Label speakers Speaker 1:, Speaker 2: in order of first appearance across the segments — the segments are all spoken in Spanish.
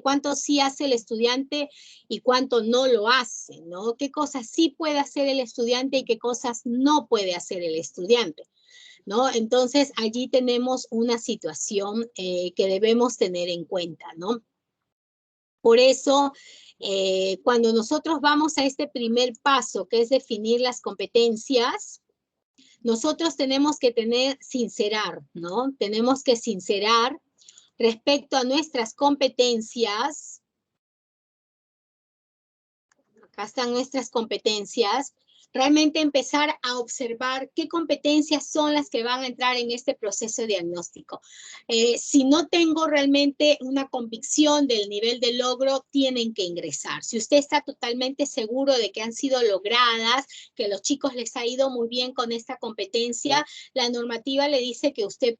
Speaker 1: cuánto sí hace el estudiante y cuánto no lo hace, ¿no? ¿Qué cosas sí puede hacer el estudiante y qué cosas no puede hacer el estudiante, ¿no? Entonces, allí tenemos una situación que debemos tener en cuenta, ¿no? Por eso, cuando nosotros vamos a este primer paso, que es definir las competencias, nosotros tenemos que sincerar, ¿no? Tenemos que sincerar respecto a nuestras competencias. Acá están nuestras competencias. Realmente empezar a observar qué competencias son las que van a entrar en este proceso diagnóstico. Si no tengo realmente una convicción del nivel de logro, tienen que ingresar. Si usted está totalmente seguro de que han sido logradas, que a los chicos les ha ido muy bien con esta competencia, la normativa le dice que usted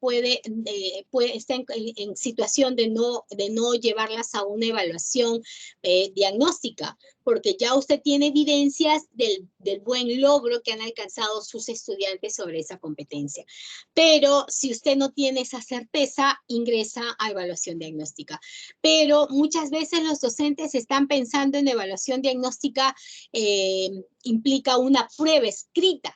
Speaker 1: está en situación de no llevarlas a una evaluación diagnóstica, porque ya usted tiene evidencias del buen logro que han alcanzado sus estudiantes sobre esa competencia. Pero si usted no tiene esa certeza, ingresa a evaluación diagnóstica. Pero muchas veces los docentes están pensando en evaluación diagnóstica, implica una prueba escrita,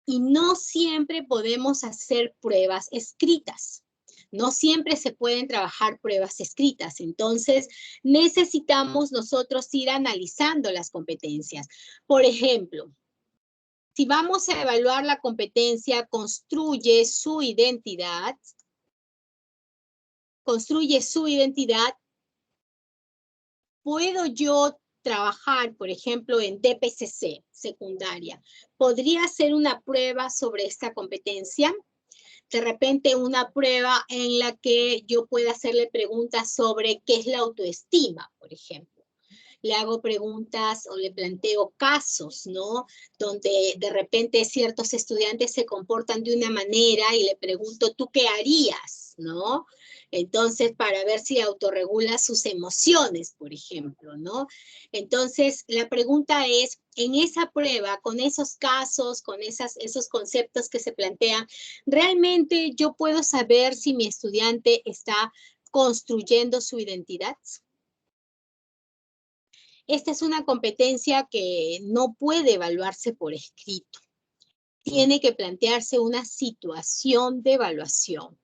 Speaker 1: y no siempre podemos hacer pruebas escritas. No siempre se pueden trabajar pruebas escritas. Entonces, necesitamos nosotros ir analizando las competencias. Por ejemplo, si vamos a evaluar la competencia, construye su identidad, ¿puedo yo trabajar, por ejemplo, en DPCC, secundaria? ¿Podría hacer una prueba sobre esta competencia? De repente una prueba en la que yo pueda hacerle preguntas sobre qué es la autoestima, por ejemplo. Le hago preguntas o le planteo casos, ¿no? Donde de repente ciertos estudiantes se comportan de una manera y le pregunto, ¿tú qué harías? ¿No? Entonces, para ver si autorregula sus emociones, por ejemplo, ¿no? Entonces, la pregunta es, en esa prueba, con esos casos, con esos conceptos que se plantean, ¿realmente yo puedo saber si mi estudiante está construyendo su identidad? Esta es una competencia que no puede evaluarse por escrito. Tiene que plantearse una situación de evaluación.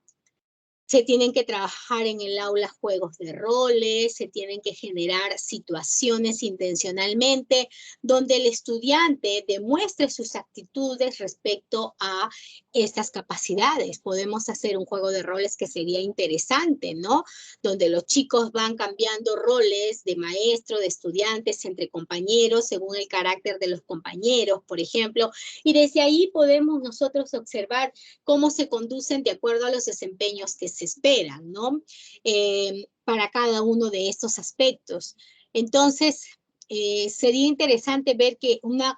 Speaker 1: Se tienen que trabajar en el aula juegos de roles, se tienen que generar situaciones intencionalmente donde el estudiante demuestre sus actitudes respecto a estas capacidades. Podemos hacer un juego de roles que sería interesante, ¿no? Donde los chicos van cambiando roles de maestro, de estudiantes, entre compañeros, según el carácter de los compañeros, por ejemplo, y desde ahí podemos nosotros observar cómo se conducen de acuerdo a los desempeños que se esperan, ¿no? Para cada uno de estos aspectos. Entonces, sería interesante ver que una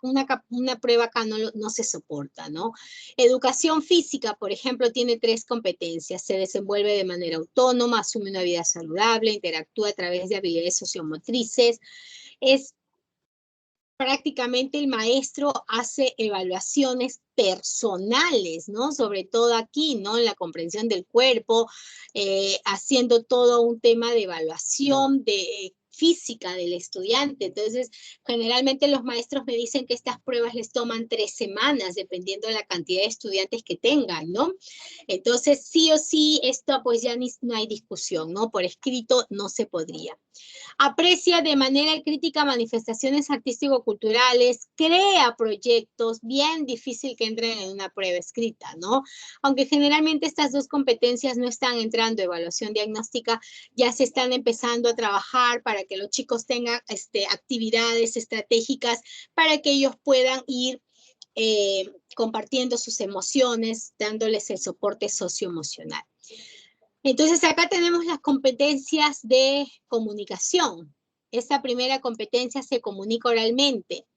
Speaker 1: prueba acá no se soporta, ¿no? Educación física, por ejemplo, tiene 3 competencias. Se desenvuelve de manera autónoma, asume una vida saludable, interactúa a través de habilidades sociomotrices. Prácticamente el maestro hace evaluaciones personales, ¿no? Sobre todo aquí, ¿no? En la comprensión del cuerpo, haciendo todo un tema de evaluación física del estudiante. Entonces, generalmente los maestros me dicen que estas pruebas les toman 3 semanas, dependiendo de la cantidad de estudiantes que tengan, ¿no? Entonces, sí o sí, esto pues ya no hay discusión, ¿no? Por escrito no se podría. Aprecia de manera crítica manifestaciones artístico-culturales, crea proyectos, bien difícil que entren en una prueba escrita, ¿no? Aunque generalmente estas 2 competencias no están entrando en evaluación diagnóstica, ya se están empezando a trabajar para que los chicos tengan actividades estratégicas para que ellos puedan ir compartiendo sus emociones, dándoles el soporte socioemocional. Entonces, acá tenemos las competencias de comunicación. Esta primera competencia se comunica oralmente.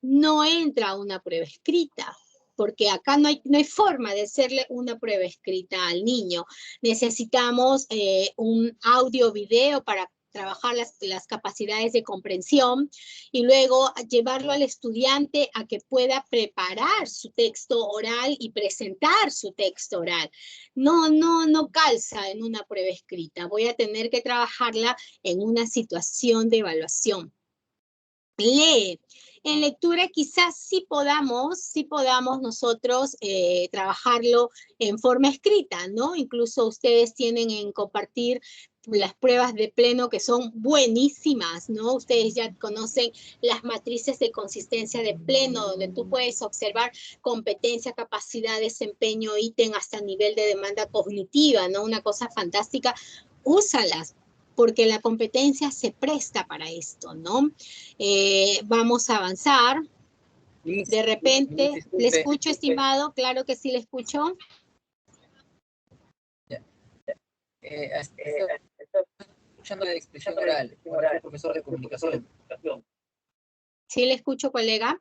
Speaker 1: No entra una prueba escrita, porque acá no hay forma de hacerle una prueba escrita al niño. Necesitamos un audio-video para trabajar las capacidades de comprensión y luego llevarlo al estudiante a que pueda preparar su texto oral y presentar su texto oral. No calza en una prueba escrita. Voy a tener que trabajarla en una situación de evaluación. Lee. En lectura quizás sí podamos nosotros trabajarlo en forma escrita, ¿no? Incluso ustedes tienen en compartir las pruebas de pleno que son buenísimas, ¿no? Ustedes ya conocen las matrices de consistencia de pleno, donde tú puedes observar competencia, capacidad, desempeño, ítem hasta nivel de demanda cognitiva, ¿no? Una cosa fantástica. Úsalas, porque la competencia se presta para esto, ¿no? Vamos a avanzar. De repente, ¿le escucho, estimado? Claro que sí le escucho.
Speaker 2: Escuchando la expresión oral, profesor de comunicación.
Speaker 1: Sí le escucho, colega.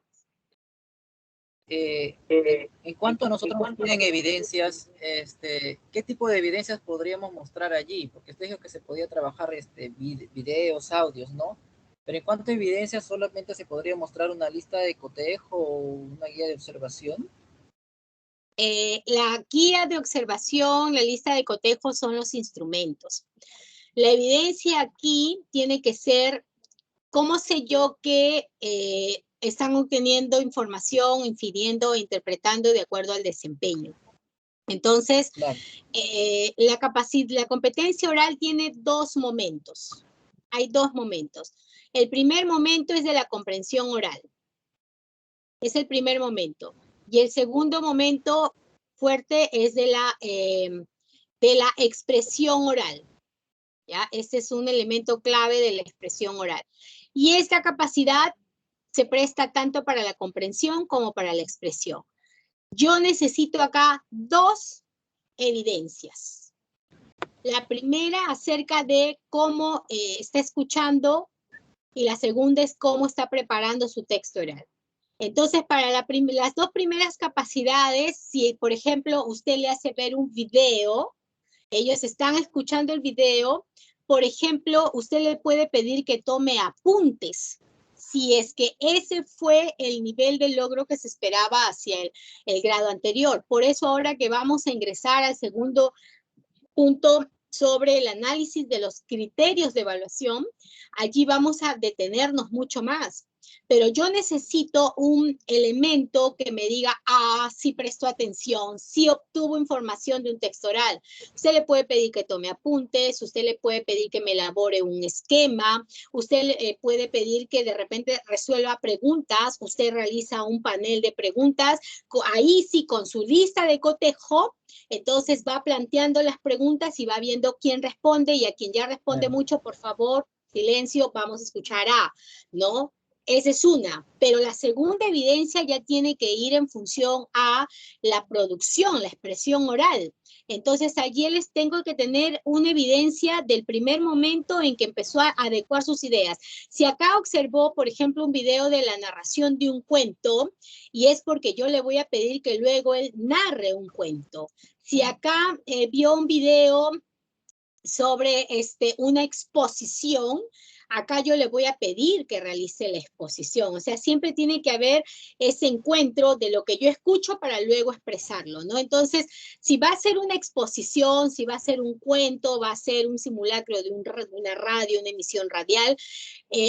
Speaker 2: En cuanto a nosotros nos piden evidencias, ¿qué tipo de evidencias podríamos mostrar allí? Porque usted dijo que se podía trabajar videos, audios, ¿no? Pero en cuanto a evidencias, ¿solamente se podría mostrar una lista de cotejo o una guía de observación?
Speaker 1: La guía de observación, la lista de cotejo son los instrumentos. La evidencia aquí tiene que ser, ¿cómo sé yo que están obteniendo información, infiriendo e interpretando de acuerdo al desempeño? Entonces,
Speaker 2: Claro.
Speaker 1: la competencia oral tiene dos momentos. Hay dos momentos. El primer momento es de la comprensión oral. Es el primer momento. Y el segundo momento fuerte es de la expresión oral. ¿Ya? Este es un elemento clave de la expresión oral. Y esta capacidad se presta tanto para la comprensión como para la expresión. Yo necesito acá dos evidencias. La primera acerca de cómo está escuchando y la segunda es cómo está preparando su texto oral. Entonces, para las dos primeras capacidades, si por ejemplo usted le hace ver un video, ellos están escuchando el video, por ejemplo, usted le puede pedir que tome apuntes, si es que ese fue el nivel de logro que se esperaba hacia el grado anterior. Por eso ahora que vamos a ingresar al segundo punto sobre el análisis de los criterios de evaluación, allí vamos a detenernos mucho más. Pero yo necesito un elemento que me diga, sí prestó atención, sí obtuvo información de un texto oral. Usted le puede pedir que tome apuntes, usted le puede pedir que me elabore un esquema, usted le puede pedir que de repente resuelva preguntas, usted realiza un panel de preguntas, ahí sí con su lista de cotejo, entonces va planteando las preguntas y va viendo quién responde, y a quien ya responde mucho, por favor, silencio, vamos a escuchar ¿no? Esa es una, pero la segunda evidencia ya tiene que ir en función a la producción, la expresión oral. Entonces allí les tengo que tener una evidencia del primer momento en que empezó a adecuar sus ideas. Si acá observó, por ejemplo, un video de la narración de un cuento, y es porque yo le voy a pedir que luego él narre un cuento. Si acá vio un video sobre una exposición, acá yo le voy a pedir que realice la exposición. O sea, siempre tiene que haber ese encuentro de lo que yo escucho para luego expresarlo, ¿no? Entonces, si va a ser una exposición, si va a ser un cuento, va a ser un simulacro de una radio, una emisión radial,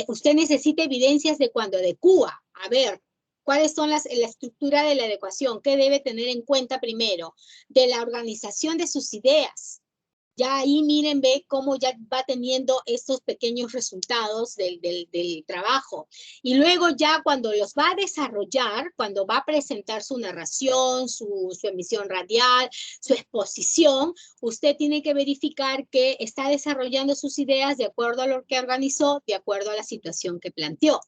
Speaker 1: usted necesita evidencias de cuando adecúa. A ver, ¿cuáles son la estructura de la adecuación? ¿Qué debe tener en cuenta primero? De la organización de sus ideas. Ya ahí miren, ve cómo ya va teniendo estos pequeños resultados del trabajo. Y luego ya cuando los va a desarrollar, cuando va a presentar su narración, su emisión radial, su exposición, usted tiene que verificar que está desarrollando sus ideas de acuerdo a lo que organizó, de acuerdo a la situación que planteó.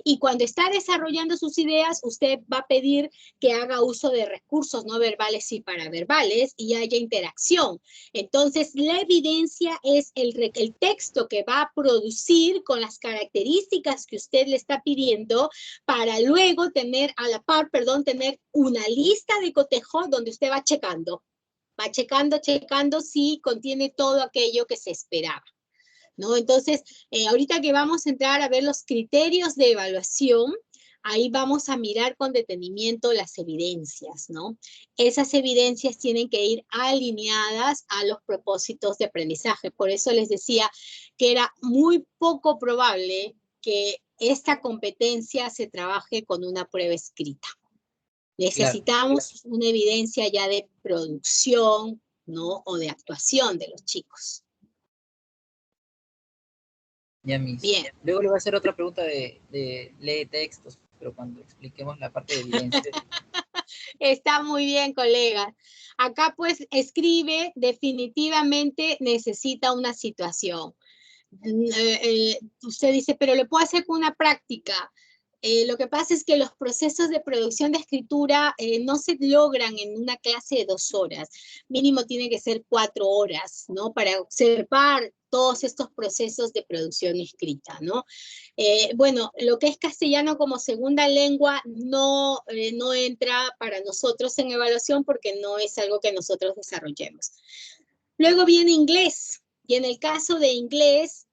Speaker 1: Y cuando está desarrollando sus ideas, usted va a pedir que haga uso de recursos no verbales y paraverbales y haya interacción. Entonces, la evidencia es el texto que va a producir con las características que usted le está pidiendo para luego tener a la par, tener una lista de cotejo donde usted va checando si contiene todo aquello que se esperaba, ¿no? Entonces, ahorita que vamos a entrar a ver los criterios de evaluación, ahí vamos a mirar con detenimiento las evidencias, ¿no? Esas evidencias tienen que ir alineadas a los propósitos de aprendizaje. Por eso les decía que era muy poco probable que esta competencia se trabaje con una prueba escrita. Necesitamos una evidencia ya de producción, ¿no? O de actuación de los chicos.
Speaker 2: Ya mismo.
Speaker 1: Bien.
Speaker 2: Luego le voy a hacer otra pregunta de ley de textos, pero cuando expliquemos la parte de evidencia.
Speaker 1: Está muy bien, colega. Acá pues escribe, definitivamente necesita una situación. Usted dice, pero le puedo hacer con una práctica. Lo que pasa es que los procesos de producción de escritura no se logran en una clase de 2 horas. Mínimo tiene que ser 4 horas, ¿no? Para observar todos estos procesos de producción escrita, ¿no? Bueno, lo que es castellano como segunda lengua no entra para nosotros en evaluación porque no es algo que nosotros desarrollemos. Luego viene inglés. Y en el caso de inglés,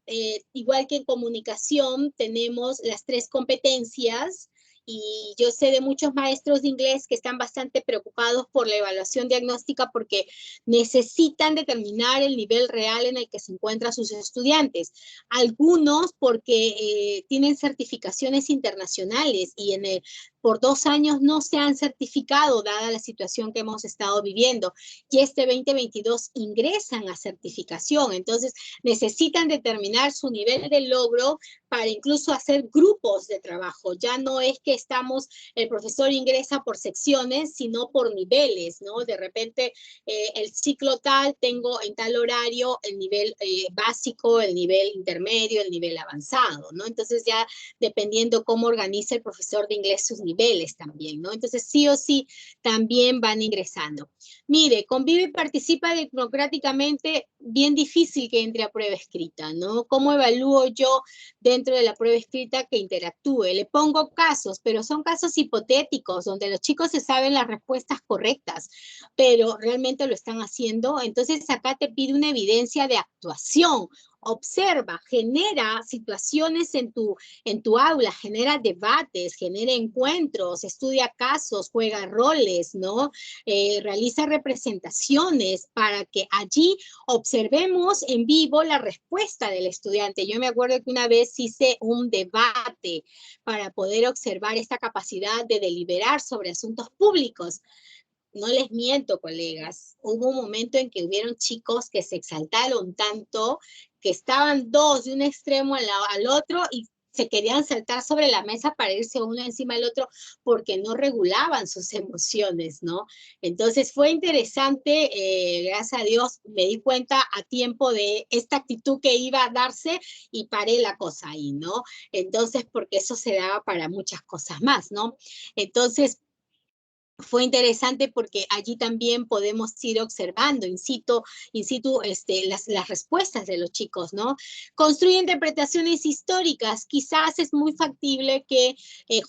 Speaker 1: igual que en comunicación, tenemos las 3 competencias y yo sé de muchos maestros de inglés que están bastante preocupados por la evaluación diagnóstica porque necesitan determinar el nivel real en el que se encuentran sus estudiantes. Algunos porque tienen certificaciones internacionales y por 2 años no se han certificado dada la situación que hemos estado viviendo y este 2022 ingresan a certificación. Entonces necesitan determinar su nivel de logro para incluso hacer grupos de trabajo. Ya no es que el profesor ingresa por secciones, sino por niveles, ¿no? De repente el ciclo tal, tengo en tal horario el nivel básico, el nivel intermedio, el nivel avanzado, ¿no? Entonces ya dependiendo cómo organiza el profesor de inglés sus niveles también, ¿no? Entonces sí o sí también van ingresando. Mire, convive y participa democráticamente, bien difícil que entre a prueba escrita, ¿no? ¿Cómo evalúo yo dentro de la prueba escrita que interactúe? Le pongo casos, pero son casos hipotéticos, donde los chicos se saben las respuestas correctas, pero realmente lo están haciendo. Entonces acá te pide una evidencia de actuación. Observa, genera situaciones en tu aula, genera debates, genera encuentros, estudia casos, juega roles, ¿no? Realiza representaciones para que allí observemos en vivo la respuesta del estudiante. Yo me acuerdo que una vez hice un debate para poder observar esta capacidad de deliberar sobre asuntos públicos. No les miento, colegas, hubo un momento en que hubieron chicos que se exaltaron tanto que estaban 2 de un extremo al otro y se querían saltar sobre la mesa para irse uno encima del otro porque no regulaban sus emociones, ¿no? Entonces fue interesante, gracias a Dios me di cuenta a tiempo de esta actitud que iba a darse y paré la cosa ahí, ¿no? Entonces, porque eso se daba para muchas cosas más, ¿no? Entonces, fue interesante porque allí también podemos ir observando in situ las respuestas de los chicos, ¿no? Construye interpretaciones históricas. Quizás es muy factible que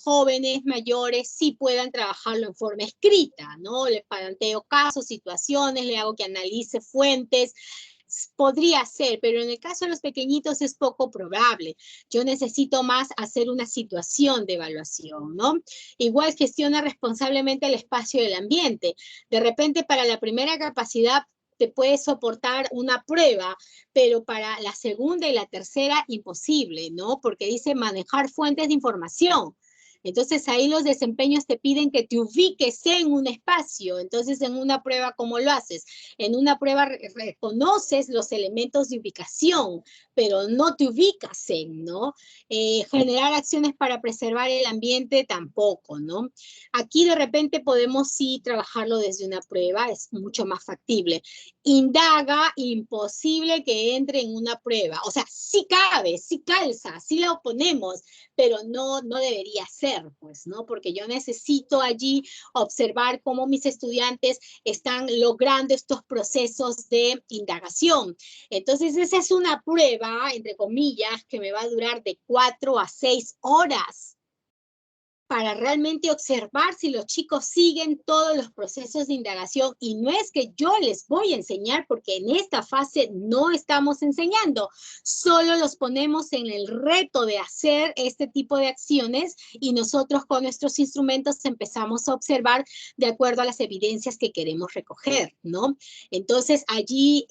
Speaker 1: jóvenes, mayores, sí puedan trabajarlo en forma escrita, ¿no? Le planteo casos, situaciones, le hago que analice fuentes. Podría ser, pero en el caso de los pequeñitos es poco probable. Yo necesito más hacer una situación de evaluación, ¿no? Igual gestiona responsablemente el espacio del ambiente. De repente para la primera capacidad te puede soportar una prueba, pero para la segunda y la tercera imposible, ¿no? Porque dice manejar fuentes de información. Entonces ahí los desempeños te piden que te ubiques en un espacio. Entonces en una prueba, ¿cómo lo haces? En una prueba reconoces los elementos de ubicación, pero no te ubicas en, ¿no? Generar acciones para preservar el ambiente tampoco, ¿no? Aquí de repente podemos sí trabajarlo desde una prueba, es mucho más factible. Indaga, imposible que entre en una prueba. O sea, sí cabe, sí calza, sí la oponemos, pero no debería ser, pues, ¿no? Porque yo necesito allí observar cómo mis estudiantes están logrando estos procesos de indagación. Entonces, esa es una prueba, entre comillas, que me va a durar de 4 a 6 horas. para realmente observar si los chicos siguen todos los procesos de indagación, y no es que yo les voy a enseñar, porque en esta fase no estamos enseñando, solo los ponemos en el reto de hacer este tipo de acciones y nosotros con nuestros instrumentos empezamos a observar de acuerdo a las evidencias que queremos recoger, ¿no? Entonces allí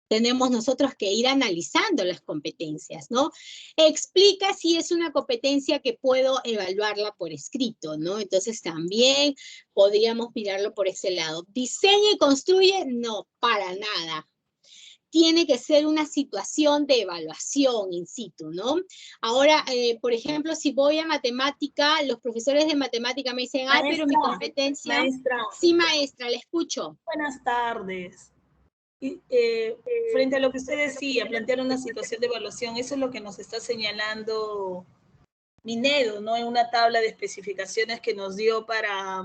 Speaker 1: tenemos nosotros que ir analizando las competencias, ¿no? Explica si es una competencia que puedo evaluarla por escrito, ¿no? Entonces también podríamos mirarlo por ese lado. ¿Diseña y construye? No, para nada. Tiene que ser una situación de evaluación in situ, ¿no? Ahora, por ejemplo, si voy a matemática, los profesores de matemática me dicen, ay, pero mi competencia...
Speaker 3: Maestra.
Speaker 1: Sí, maestra, le escucho.
Speaker 3: Buenas tardes. Frente a lo que usted decía, plantear una situación de evaluación, eso es lo que nos está señalando Minedo, ¿no? En una tabla de especificaciones que nos dio para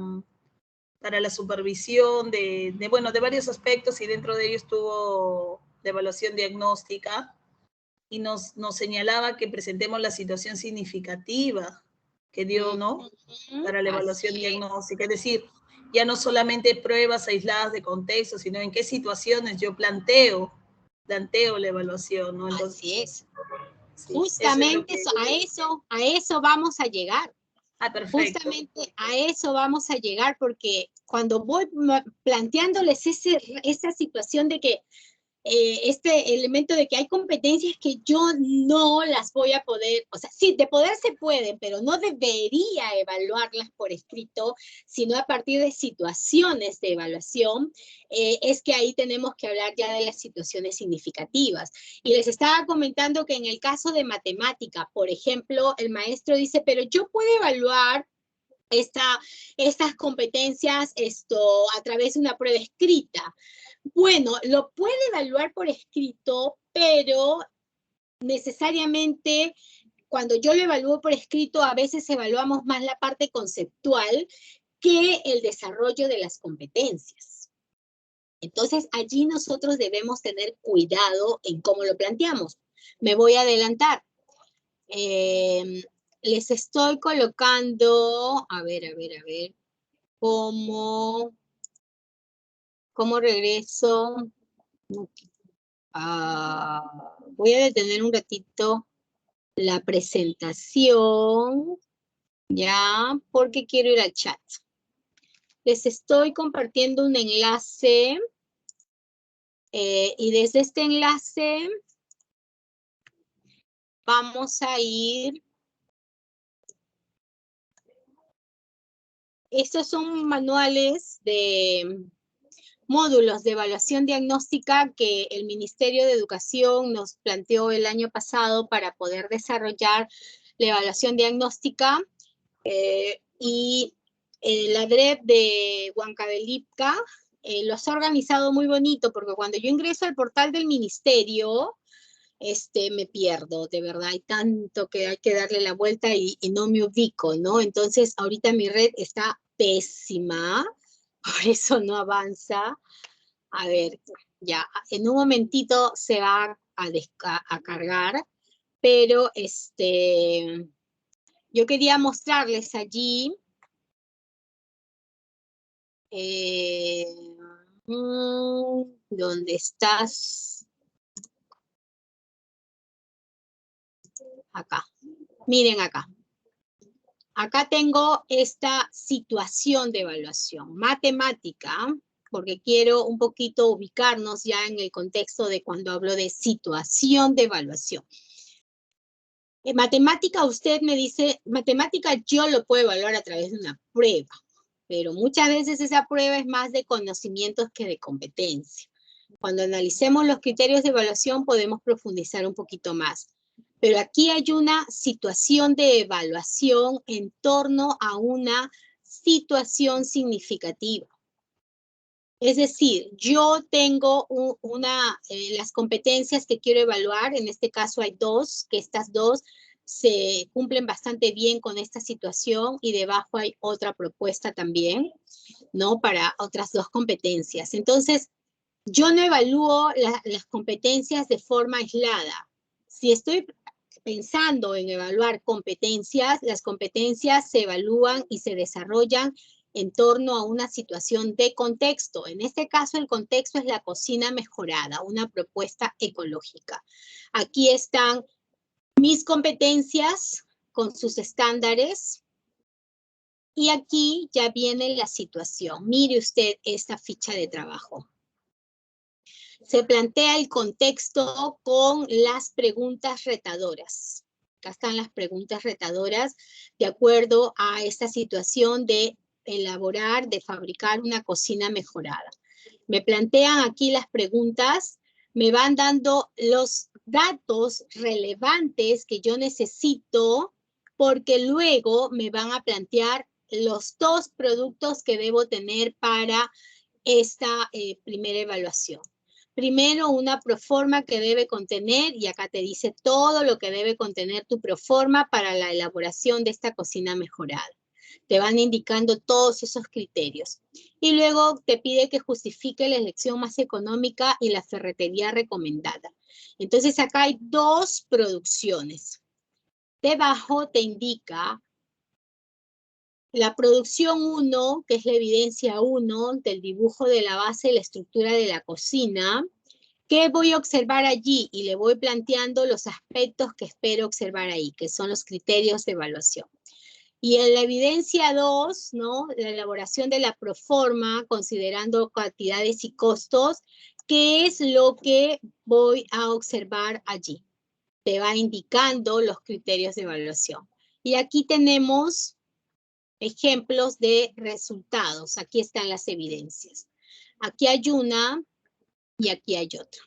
Speaker 3: la supervisión de varios aspectos, y dentro de ellos estuvo la evaluación diagnóstica, y nos señalaba que presentemos la situación significativa que dio, ¿no? Para la evaluación diagnóstica, es decir, ya no solamente pruebas aisladas de contexto, sino en qué situaciones yo planteo la evaluación, ¿no? Entonces,
Speaker 1: así es.
Speaker 3: Sí,
Speaker 1: justamente
Speaker 3: eso es
Speaker 1: a eso vamos a llegar.
Speaker 3: Perfecto.
Speaker 1: Justamente a eso vamos a llegar, porque cuando voy planteándoles esa situación de que este elemento de que hay competencias que yo no las voy a poder, o sea, sí, de poder se pueden, pero no debería evaluarlas por escrito, sino a partir de situaciones de evaluación, es que ahí tenemos que hablar ya de las situaciones significativas. Y les estaba comentando que en el caso de matemática, por ejemplo, el maestro dice, pero yo puedo evaluar estas competencias a través de una prueba escrita. Bueno, lo puede evaluar por escrito, pero necesariamente cuando yo lo evalúo por escrito, a veces evaluamos más la parte conceptual que el desarrollo de las competencias. Entonces, allí nosotros debemos tener cuidado en cómo lo planteamos. Me voy a adelantar. Les estoy colocando, a ver, ¿cómo regreso? Voy a detener un ratito la presentación, ya, porque quiero ir al chat. Les estoy compartiendo un enlace, y desde este enlace vamos a ir. Estos son manuales de módulos de evaluación diagnóstica que el Ministerio de Educación nos planteó el año pasado para poder desarrollar la evaluación diagnóstica, y la DREP de Huancavelica los ha organizado muy bonito, porque cuando yo ingreso al portal del Ministerio, me pierdo, de verdad, hay tanto que hay que darle la vuelta y no me ubico, ¿no? Entonces, ahorita mi red está pésima, por eso no avanza. A ver, ya, en un momentito se va a cargar, pero yo quería mostrarles allí ¿dónde estás? Acá. Miren acá. Acá tengo esta situación de evaluación. Matemática, porque quiero un poquito ubicarnos ya en el contexto de cuando hablo de situación de evaluación. En matemática, usted me dice, matemática yo lo puedo evaluar a través de una prueba, pero muchas veces esa prueba es más de conocimientos que de competencia. Cuando analicemos los criterios de evaluación podemos profundizar un poquito más. Pero aquí hay una situación de evaluación en torno a una situación significativa. Es decir, yo tengo las competencias que quiero evaluar, en este caso hay dos, que estas dos se cumplen bastante bien con esta situación, y debajo hay otra propuesta también, ¿no? Para otras dos competencias. Entonces, yo no evalúo las competencias de forma aislada. Si estoy pensando en evaluar competencias, las competencias se evalúan y se desarrollan en torno a una situación de contexto. En este caso, el contexto es la cocina mejorada, una propuesta ecológica. Aquí están mis competencias con sus estándares. Y aquí ya viene la situación. Mire usted esta ficha de trabajo. Se plantea el contexto con las preguntas retadoras. Acá están las preguntas retadoras de acuerdo a esta situación de elaborar, de fabricar una cocina mejorada. Me plantean aquí las preguntas, me van dando los datos relevantes que yo necesito porque luego me van a plantear los 2 productos que debo tener para esta primera evaluación. Primero, una proforma que debe contener, y acá te dice todo lo que debe contener tu proforma para la elaboración de esta cocina mejorada. Te van indicando todos esos criterios. Y luego te pide que justifique la elección más económica y la ferretería recomendada. Entonces acá hay 2 producciones. Debajo te indica la producción 1, que es la evidencia 1 del dibujo de la base y la estructura de la cocina. ¿Qué voy a observar allí? Y le voy planteando los aspectos que espero observar ahí, que son los criterios de evaluación. Y en la evidencia 2, ¿no? La elaboración de la proforma, considerando cantidades y costos, ¿qué es lo que voy a observar allí? Te va indicando los criterios de evaluación. Y aquí tenemos ejemplos de resultados. Aquí están las evidencias. Aquí hay una y aquí hay otra.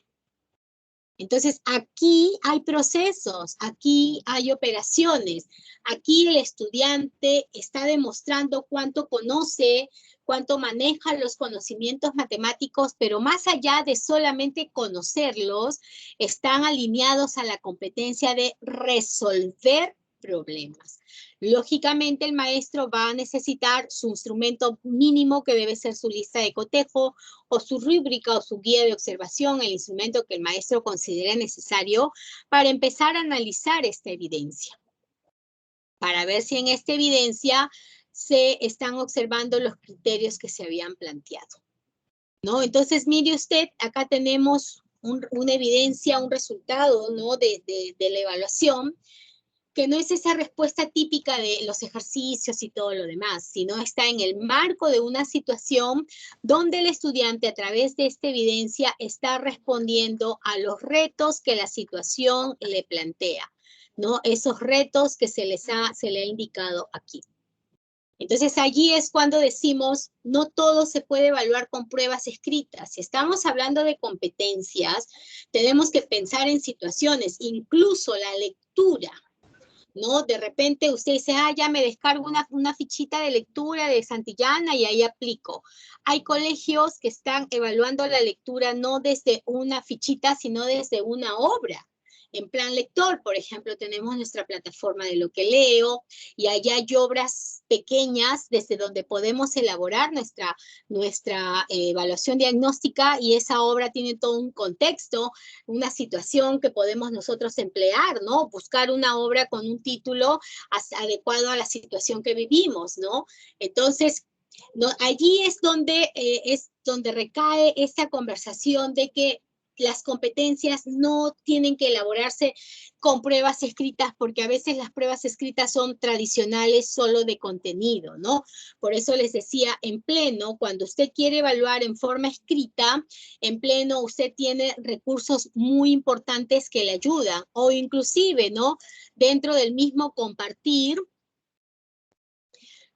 Speaker 1: Entonces, aquí hay procesos, aquí hay operaciones, aquí el estudiante está demostrando cuánto conoce, cuánto maneja los conocimientos matemáticos, pero más allá de solamente conocerlos, están alineados a la competencia de resolver problemas. Lógicamente, el maestro va a necesitar su instrumento mínimo, que debe ser su lista de cotejo, o su rúbrica o su guía de observación, el instrumento que el maestro considere necesario para empezar a analizar esta evidencia. Para ver si en esta evidencia se están observando los criterios que se habían planteado, ¿no? Entonces, mire usted, acá tenemos una evidencia, un resultado, ¿no? de la evaluación, que no es esa respuesta típica de los ejercicios y todo lo demás, sino está en el marco de una situación donde el estudiante, a través de esta evidencia, está respondiendo a los retos que la situación le plantea, ¿no? Esos retos que se le ha indicado aquí. Entonces, allí es cuando decimos, no todo se puede evaluar con pruebas escritas. Si estamos hablando de competencias, tenemos que pensar en situaciones, incluso la lectura, ¿no? De repente usted dice, ya me descargo una fichita de lectura de Santillana y ahí aplico. Hay colegios que están evaluando la lectura no desde una fichita, sino desde una obra. En plan lector, por ejemplo, tenemos nuestra plataforma de Lo que leo, y allá hay obras pequeñas desde donde podemos elaborar nuestra evaluación diagnóstica, y esa obra tiene todo un contexto, una situación que podemos nosotros emplear, ¿no? Buscar una obra con un título adecuado a la situación que vivimos, ¿no? Entonces, no, allí es donde recae esta conversación de que las competencias no tienen que elaborarse con pruebas escritas, porque a veces las pruebas escritas son tradicionales solo de contenido, ¿no? Por eso les decía, en pleno, cuando usted quiere evaluar en forma escrita, en pleno usted tiene recursos muy importantes que le ayudan, o inclusive, ¿no? Dentro del mismo compartir,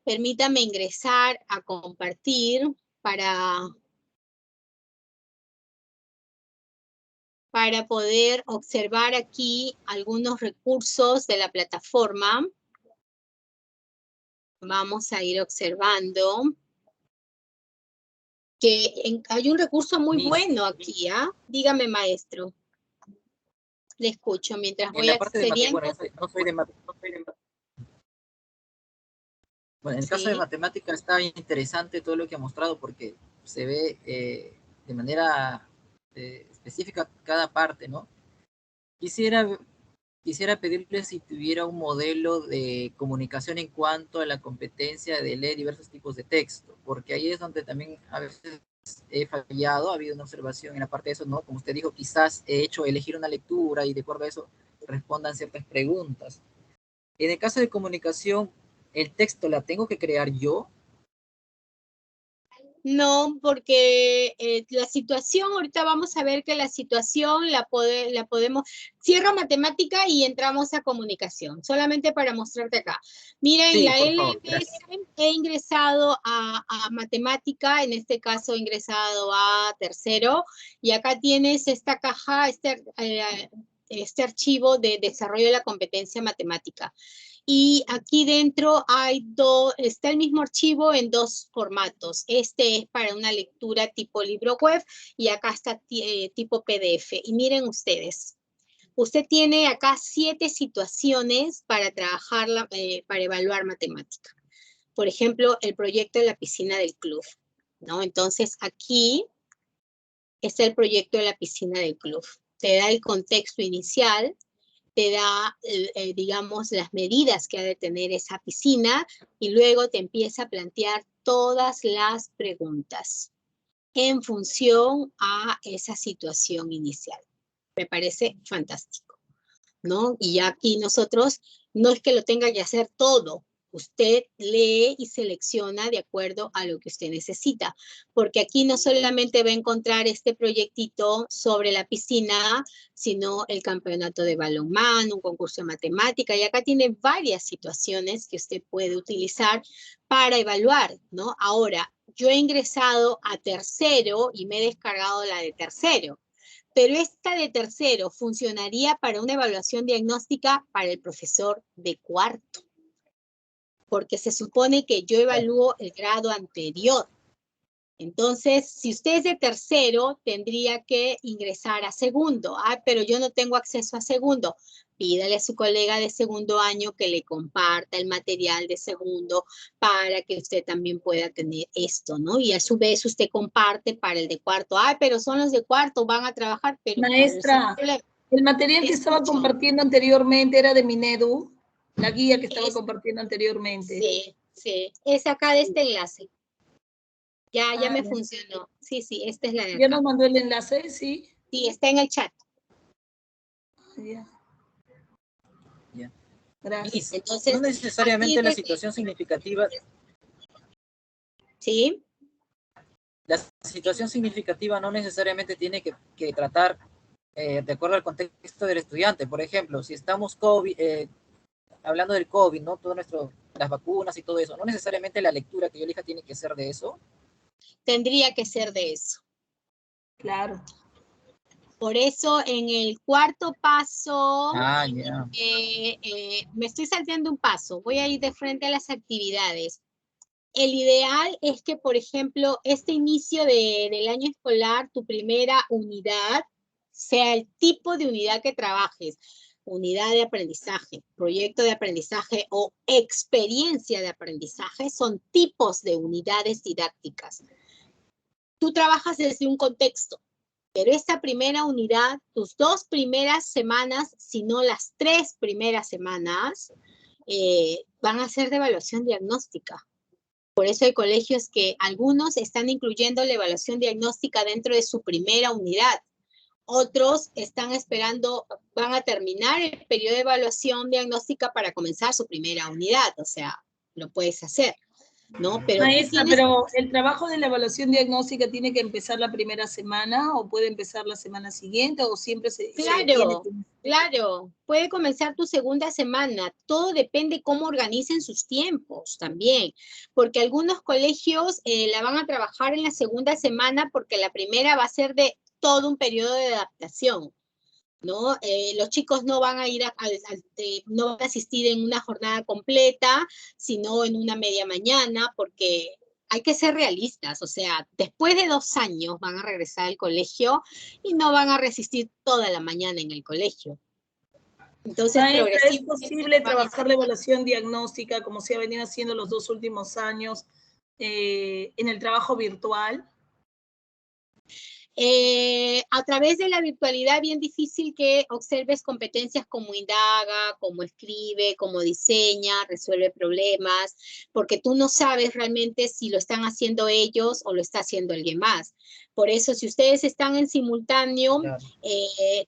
Speaker 1: permítame ingresar a compartir para poder observar aquí algunos recursos de la plataforma. Vamos a ir observando que hay un recurso muy bueno aquí, ¿ah? Dígame, maestro. Le escucho mientras voy accediendo.
Speaker 2: Bueno, no soy de matemáticas. Bueno, en el caso de matemática está interesante todo lo que ha mostrado, porque se ve de manera específica cada parte, ¿no? Quisiera quisiera pedirle si tuviera un modelo de comunicación en cuanto a la competencia de leer diversos tipos de texto, porque ahí es donde también a veces he fallado, ha habido una observación en la parte de eso, ¿no? Como usted dijo, quizás he hecho elegir una lectura y de acuerdo a eso respondan ciertas preguntas. En el caso de comunicación, ¿el texto la tengo que crear yo?
Speaker 1: No, porque la situación, ahorita vamos a ver que la situación la podemos, cierro matemática y entramos a comunicación, solamente para mostrarte acá. Miren,
Speaker 2: Sí,
Speaker 1: la
Speaker 2: por favor, gracias.
Speaker 1: LMS he ingresado a matemática, en este caso he ingresado a tercero, y acá tienes esta caja, este archivo de desarrollo de la competencia matemática. Y aquí dentro está el mismo archivo en dos formatos. Este es para una lectura tipo libro web y acá está tipo PDF. Y miren ustedes, usted tiene acá 7 situaciones para trabajar, para evaluar matemática. Por ejemplo, el proyecto de la piscina del club, ¿no? Entonces aquí está el proyecto de la piscina del club. Te da el contexto inicial, te da, digamos, las medidas que ha de tener esa piscina y luego te empieza a plantear todas las preguntas en función a esa situación inicial. Me parece fantástico, ¿no? Y aquí nosotros, no es que lo tenga que hacer todo, usted lee y selecciona de acuerdo a lo que usted necesita, porque aquí no solamente va a encontrar este proyectito sobre la piscina, sino el campeonato de balonmano, un concurso de matemática, y acá tiene varias situaciones que usted puede utilizar para evaluar, ¿no? Ahora, yo he ingresado a tercero y me he descargado la de tercero, pero esta de tercero funcionaría para una evaluación diagnóstica para el profesor de cuarto, porque se supone que yo evalúo el grado anterior. Entonces, si usted es de tercero, tendría que ingresar a segundo. Ah, pero yo no tengo acceso a segundo. Pídale a su colega de segundo año que le comparta el material de segundo para que usted también pueda tener esto, ¿no? Y a su vez usted comparte para el de cuarto. Ah, pero son los de cuarto, van a trabajar, pero
Speaker 3: Maestra, el material que estaba compartiendo anteriormente era de Minedu, la guía que estaba compartiendo anteriormente.
Speaker 1: Sí, sí, es acá de este enlace. Ya me funcionó. Sí, esta es la de acá.
Speaker 3: ¿Ya nos mandó el enlace? Sí.
Speaker 1: Sí, está en el chat.
Speaker 3: Ya.
Speaker 2: Ya.
Speaker 3: Gracias.
Speaker 1: Entonces,
Speaker 2: no necesariamente la situación significativa.
Speaker 1: Sí.
Speaker 2: La situación significativa no necesariamente tiene que tratar de acuerdo al contexto del estudiante. Por ejemplo, si estamos hablando del COVID, ¿no? Las vacunas y todo eso, no necesariamente la lectura que yo elija tiene que ser de eso.
Speaker 1: Tendría que ser de eso.
Speaker 3: Claro.
Speaker 1: Por eso en el cuarto paso, me estoy salteando un paso, voy a ir de frente a las actividades. El ideal es que, por ejemplo, este inicio del año escolar, tu primera unidad, sea el tipo de unidad que trabajes. Unidad de aprendizaje, proyecto de aprendizaje o experiencia de aprendizaje son tipos de unidades didácticas. Tú trabajas desde un contexto, pero esta primera unidad, tus 2 primeras semanas, si no las 3 primeras semanas, van a ser de evaluación diagnóstica. Por eso hay colegios que algunos están incluyendo la evaluación diagnóstica dentro de su primera unidad. Otros están esperando, van a terminar el periodo de evaluación diagnóstica para comenzar su primera unidad. O sea, lo puedes hacer, ¿no? Pero
Speaker 3: maestra, pero el trabajo de la evaluación diagnóstica tiene que empezar la primera semana o puede empezar la semana siguiente o siempre
Speaker 1: Claro, puede comenzar tu segunda semana, todo depende cómo organicen sus tiempos también, porque algunos colegios la van a trabajar en la segunda semana porque la primera va a ser de todo un periodo de adaptación, ¿no? Los chicos no van a ir no van a asistir en una jornada completa, sino en una media mañana, porque hay que ser realistas, o sea, después de 2 años van a regresar al colegio y no van a resistir toda la mañana en el colegio. Entonces,
Speaker 3: maestra, ¿es posible trabajar la evaluación diagnóstica como se ha venido haciendo los 2 últimos años en el trabajo virtual?
Speaker 1: A través de la virtualidad, bien difícil que observes competencias como indaga, como escribe, como diseña, resuelve problemas, porque tú no sabes realmente si lo están haciendo ellos o lo está haciendo alguien más. Por eso, si ustedes están en simultáneo,
Speaker 2: Claro.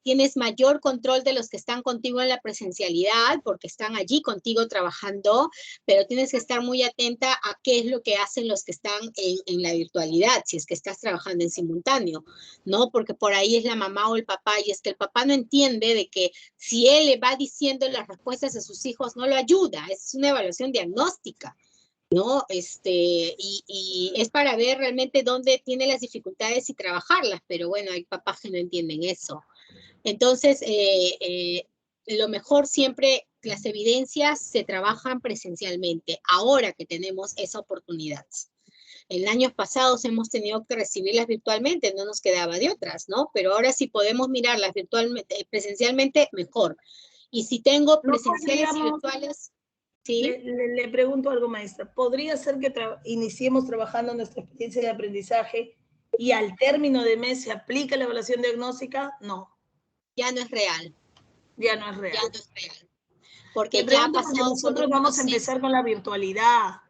Speaker 1: tienes mayor control de los que están contigo en la presencialidad, porque están allí contigo trabajando, pero tienes que estar muy atenta a qué es lo que hacen los que están en la virtualidad, si es que estás trabajando en simultáneo, ¿no? Porque por ahí es la mamá o el papá, y es que el papá no entiende de que si él le va diciendo las respuestas a sus hijos, no lo ayuda, es una evaluación diagnóstica, ¿no? Y es para ver realmente dónde tiene las dificultades y trabajarlas, pero bueno, hay papás que no entienden eso. Entonces, lo mejor siempre, las evidencias se trabajan presencialmente, ahora que tenemos esa oportunidad. En años pasados hemos tenido que recibirlas virtualmente, no nos quedaba de otras, ¿no? Pero ahora sí podemos mirarlas virtualmente, presencialmente, mejor. Y si tengo
Speaker 3: No
Speaker 1: presenciales y
Speaker 3: podríamos,
Speaker 1: virtuales, ¿sí?
Speaker 3: le pregunto algo, maestra. ¿Podría ser que iniciemos trabajando nuestra experiencia de aprendizaje y al término de mes se aplica la evaluación diagnóstica? No,
Speaker 1: Ya no es real,
Speaker 3: ya no es
Speaker 1: ya
Speaker 3: real.
Speaker 1: no es real.
Speaker 3: Le
Speaker 1: Porque ya ha
Speaker 3: pregunto porque
Speaker 1: pasado por
Speaker 3: nosotros
Speaker 1: un
Speaker 3: vamos a
Speaker 1: proceso.
Speaker 3: empezar con la virtualidad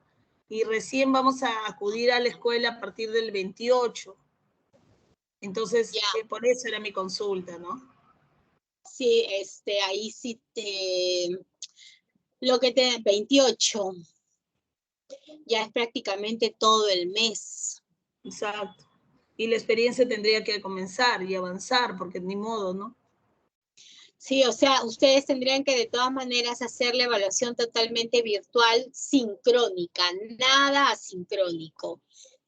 Speaker 3: y recién vamos a acudir a la escuela a partir del 28. Entonces,
Speaker 1: Ya,
Speaker 3: por eso era mi consulta, ¿no?
Speaker 1: sí, ahí sí lo que te, 28, ya es prácticamente todo el mes.
Speaker 3: Exacto. Y la experiencia tendría que comenzar y avanzar, porque ni modo, ¿no?
Speaker 1: Sí, o sea, ustedes tendrían que de todas maneras hacer la evaluación totalmente virtual, sincrónica, nada asincrónico.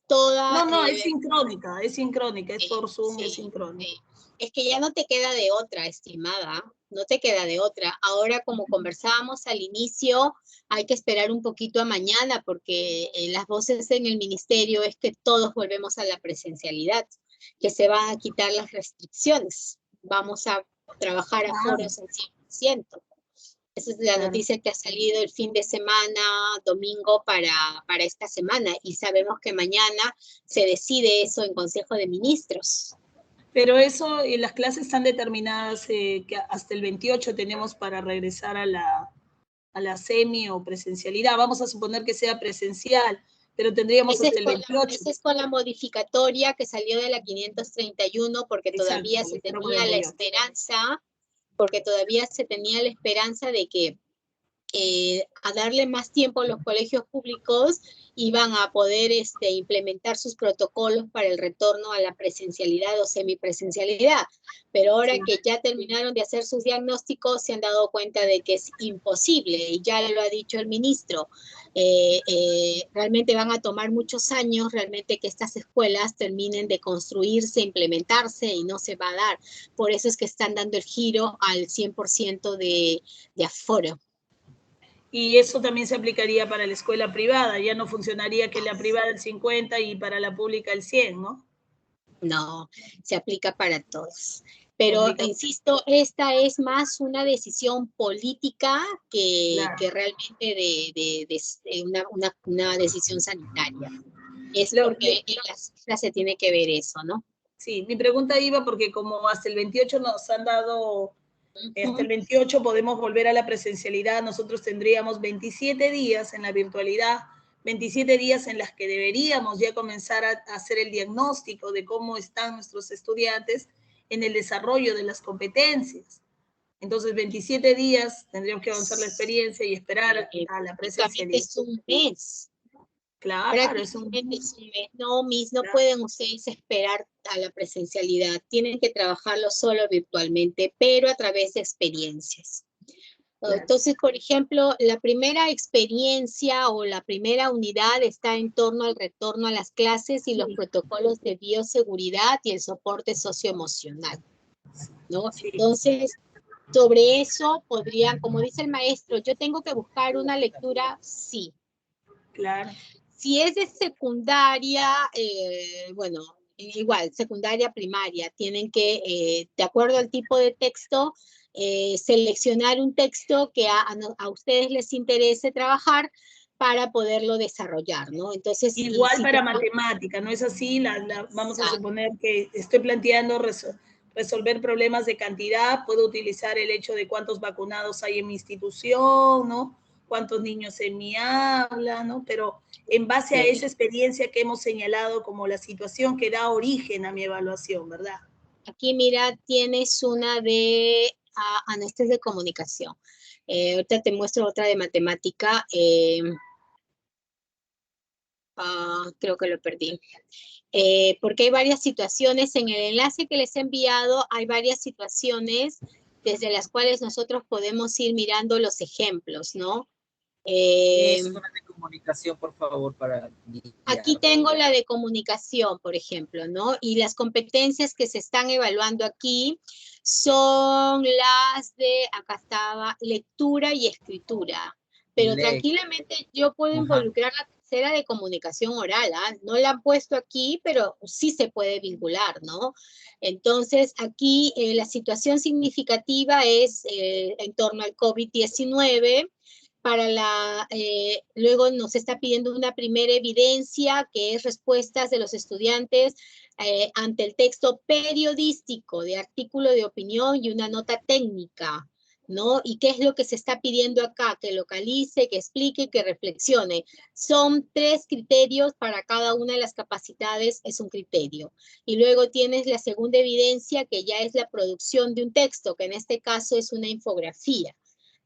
Speaker 1: Toda,
Speaker 3: No, es sincrónica, es por Zoom, es
Speaker 1: sí,
Speaker 3: sincrónica.
Speaker 1: sí. Es que ya no te queda de otra, estimada, no te queda de otra. Ahora, como conversábamos al inicio, hay que esperar un poquito a mañana porque las voces en el ministerio es que todos volvemos a la presencialidad, que se van a quitar las restricciones. Vamos a trabajar a foros en 100%. Esa es la noticia que ha salido el fin de semana, domingo, para esta semana. Y sabemos que mañana se decide eso en Consejo de Ministros.
Speaker 3: Pero eso, y las clases están determinadas que hasta el 28 tenemos para regresar a la semi o presencialidad. Vamos a suponer que sea presencial, pero tendríamos hasta el 28.
Speaker 1: Esa es con la modificatoria que salió de la 531 porque todavía se tenía la esperanza, de que a darle más tiempo a los colegios públicos iban a poder implementar sus protocolos para el retorno a la presencialidad o semipresencialidad. Pero ahora que ya terminaron de hacer sus diagnósticos, se han dado cuenta de que es imposible, y ya lo ha dicho el ministro. Realmente van a tomar muchos años realmente que estas escuelas terminen de construirse, implementarse, y no se va a dar. Por eso es que están dando el giro al 100% de aforo.
Speaker 3: Y eso también se aplicaría para la escuela privada, ya no funcionaría que la privada el 50 y para la pública el 100, ¿no?
Speaker 1: No, se aplica para todos. Pero, insisto, esta es más una decisión política que realmente una decisión sanitaria. Es porque en las cifras se tiene que ver eso, ¿no?
Speaker 3: Sí, mi pregunta iba porque como hasta el 28 nos han dado, hasta el 28 podemos volver a la presencialidad, nosotros tendríamos 27 días en la virtualidad, 27 días en las que deberíamos ya comenzar a hacer el diagnóstico de cómo están nuestros estudiantes en el desarrollo de las competencias. Entonces, 27 días tendríamos que avanzar la experiencia y esperar a la presencialidad.
Speaker 1: Es un mes.
Speaker 3: Claro, es un
Speaker 1: mes. No, no pueden ustedes esperar a la presencialidad. Tienen que trabajarlo solo virtualmente, pero a través de experiencias. Entonces, por ejemplo, la primera experiencia o la primera unidad está en torno al retorno a las clases y los protocolos de bioseguridad y el soporte socioemocional, ¿no? Entonces, sobre eso podrían, como dice el maestro, yo tengo que buscar una lectura, sí.
Speaker 3: Claro.
Speaker 1: Si es de secundaria, bueno, igual, secundaria, primaria, tienen que, de acuerdo al tipo de texto, seleccionar un texto que a ustedes les interese trabajar, para poderlo desarrollar, ¿no? Entonces,
Speaker 3: igual
Speaker 1: si
Speaker 3: para matemática, ¿no es así? Vamos a suponer que estoy planteando resolver problemas de cantidad, puedo utilizar el hecho de cuántos vacunados hay en mi institución, ¿no? Cuántos niños en mi aula, ¿no? Pero en base a esa experiencia que hemos señalado como la situación que da origen a mi evaluación, ¿verdad?
Speaker 1: Aquí, mira, tienes una de esta es de comunicación. Ahorita te muestro otra de matemática. Creo que lo perdí. Porque hay varias situaciones en el enlace que les he enviado, hay varias situaciones desde las cuales nosotros podemos ir mirando los ejemplos, ¿no?
Speaker 2: Es una de comunicación, por favor, para
Speaker 1: aquí tengo la de comunicación, por ejemplo, ¿no? Y las competencias que se están evaluando aquí son las de, acá estaba, lectura y escritura. Pero tranquilamente yo puedo involucrar la tercera de comunicación oral, ¿ah? No la han puesto aquí, pero sí se puede vincular, ¿no? Entonces, aquí la situación significativa es en torno al COVID-19. Luego nos está pidiendo una primera evidencia, que es respuestas de los estudiantes ante el texto periodístico de artículo de opinión y una nota técnica, ¿no? ¿Y qué es lo que se está pidiendo acá? Que localice, que explique, que reflexione. Son 3 criterios para cada una de las capacidades, es un criterio. Y luego tienes la segunda evidencia, que ya es la producción de un texto, que en este caso es una infografía,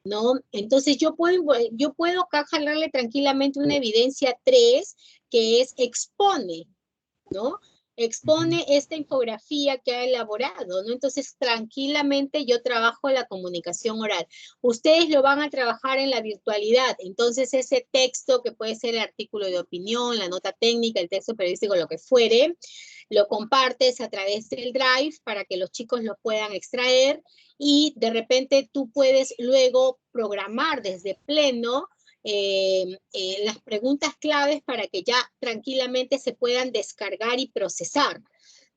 Speaker 1: ¿no? Entonces yo puedo acá jalarle tranquilamente una evidencia 3, que es expone, ¿no? Expone esta infografía que ha elaborado, ¿no? Entonces, tranquilamente yo trabajo la comunicación oral. Ustedes lo van a trabajar en la virtualidad, entonces ese texto, que puede ser el artículo de opinión, la nota técnica, el texto periodístico, lo que fuere, lo compartes a través del Drive para que los chicos lo puedan extraer y de repente tú puedes luego programar desde Pleno las preguntas claves para que ya tranquilamente se puedan descargar y procesar,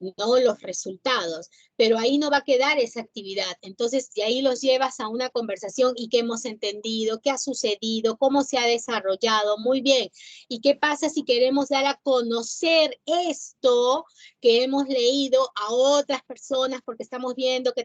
Speaker 1: ¿no? Los resultados, pero ahí no va a quedar esa actividad. Entonces, de ahí los llevas a una conversación y qué hemos entendido, qué ha sucedido, cómo se ha desarrollado, muy bien. ¿Y qué pasa si queremos dar a conocer esto que hemos leído a otras personas porque estamos viendo que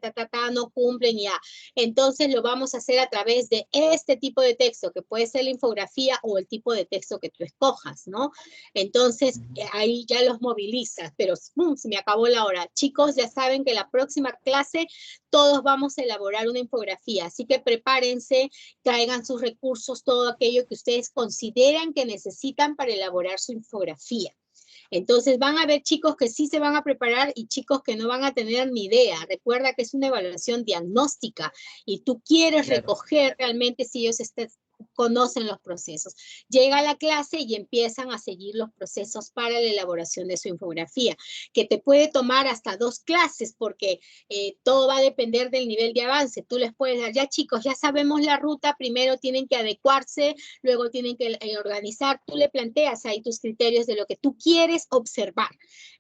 Speaker 1: no cumplen ya? Entonces, lo vamos a hacer a través de este tipo de texto, que puede ser la infografía o el tipo de texto que tú escojas, ¿no? Entonces, ahí ya los movilizas, pero ¡pum!, se me acabó la hora. Chicos, ya saben que la próxima clase todos vamos a elaborar una infografía, así que prepárense, traigan sus recursos, todo aquello que ustedes consideran que necesitan para elaborar su infografía. Entonces van a haber chicos que sí se van a preparar y chicos que no van a tener ni idea. Recuerda que es una evaluación diagnóstica y tú quieres recoger realmente si ellos conocen los procesos. Llega a la clase y empiezan a seguir los procesos para la elaboración de su infografía, que te puede tomar hasta 2 clases porque todo va a depender del nivel de avance. Tú les puedes dar, ya chicos, ya sabemos la ruta, primero tienen que adecuarse, luego tienen que organizar. Tú le planteas ahí tus criterios de lo que tú quieres observar,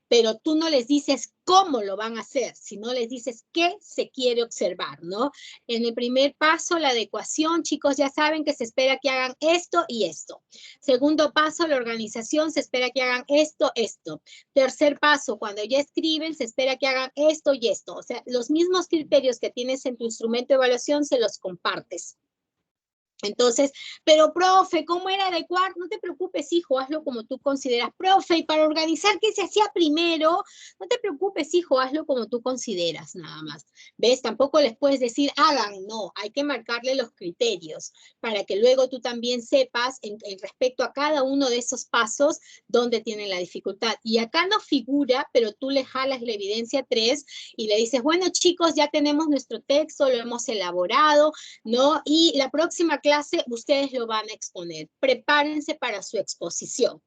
Speaker 1: pero tú no les dices cómo lo van a hacer, sino les dices qué se quiere observar, ¿no? En el primer paso, la adecuación, chicos, ya saben que se espera que hagan esto y esto. Segundo paso, la organización, se espera que hagan esto, esto. Tercer paso, cuando ya escriben, se espera que hagan esto y esto. O sea, los mismos criterios que tienes en tu instrumento de evaluación se los compartes. Entonces, pero profe, ¿cómo era adecuar? No te preocupes, hijo, hazlo como tú consideras. Profe, y para organizar, ¿qué se hacía primero? No te preocupes, hijo, hazlo como tú consideras, nada más. ¿Ves? Tampoco les puedes decir, hagan, no, hay que marcarle los criterios para que luego tú también sepas en respecto a cada uno de esos pasos dónde tienen la dificultad. Y acá no figura, pero tú le jalas la evidencia 3 y le dices, bueno, chicos, ya tenemos nuestro texto, lo hemos elaborado, ¿no? Y la próxima clase ustedes lo van a exponer. Prepárense para su exposición,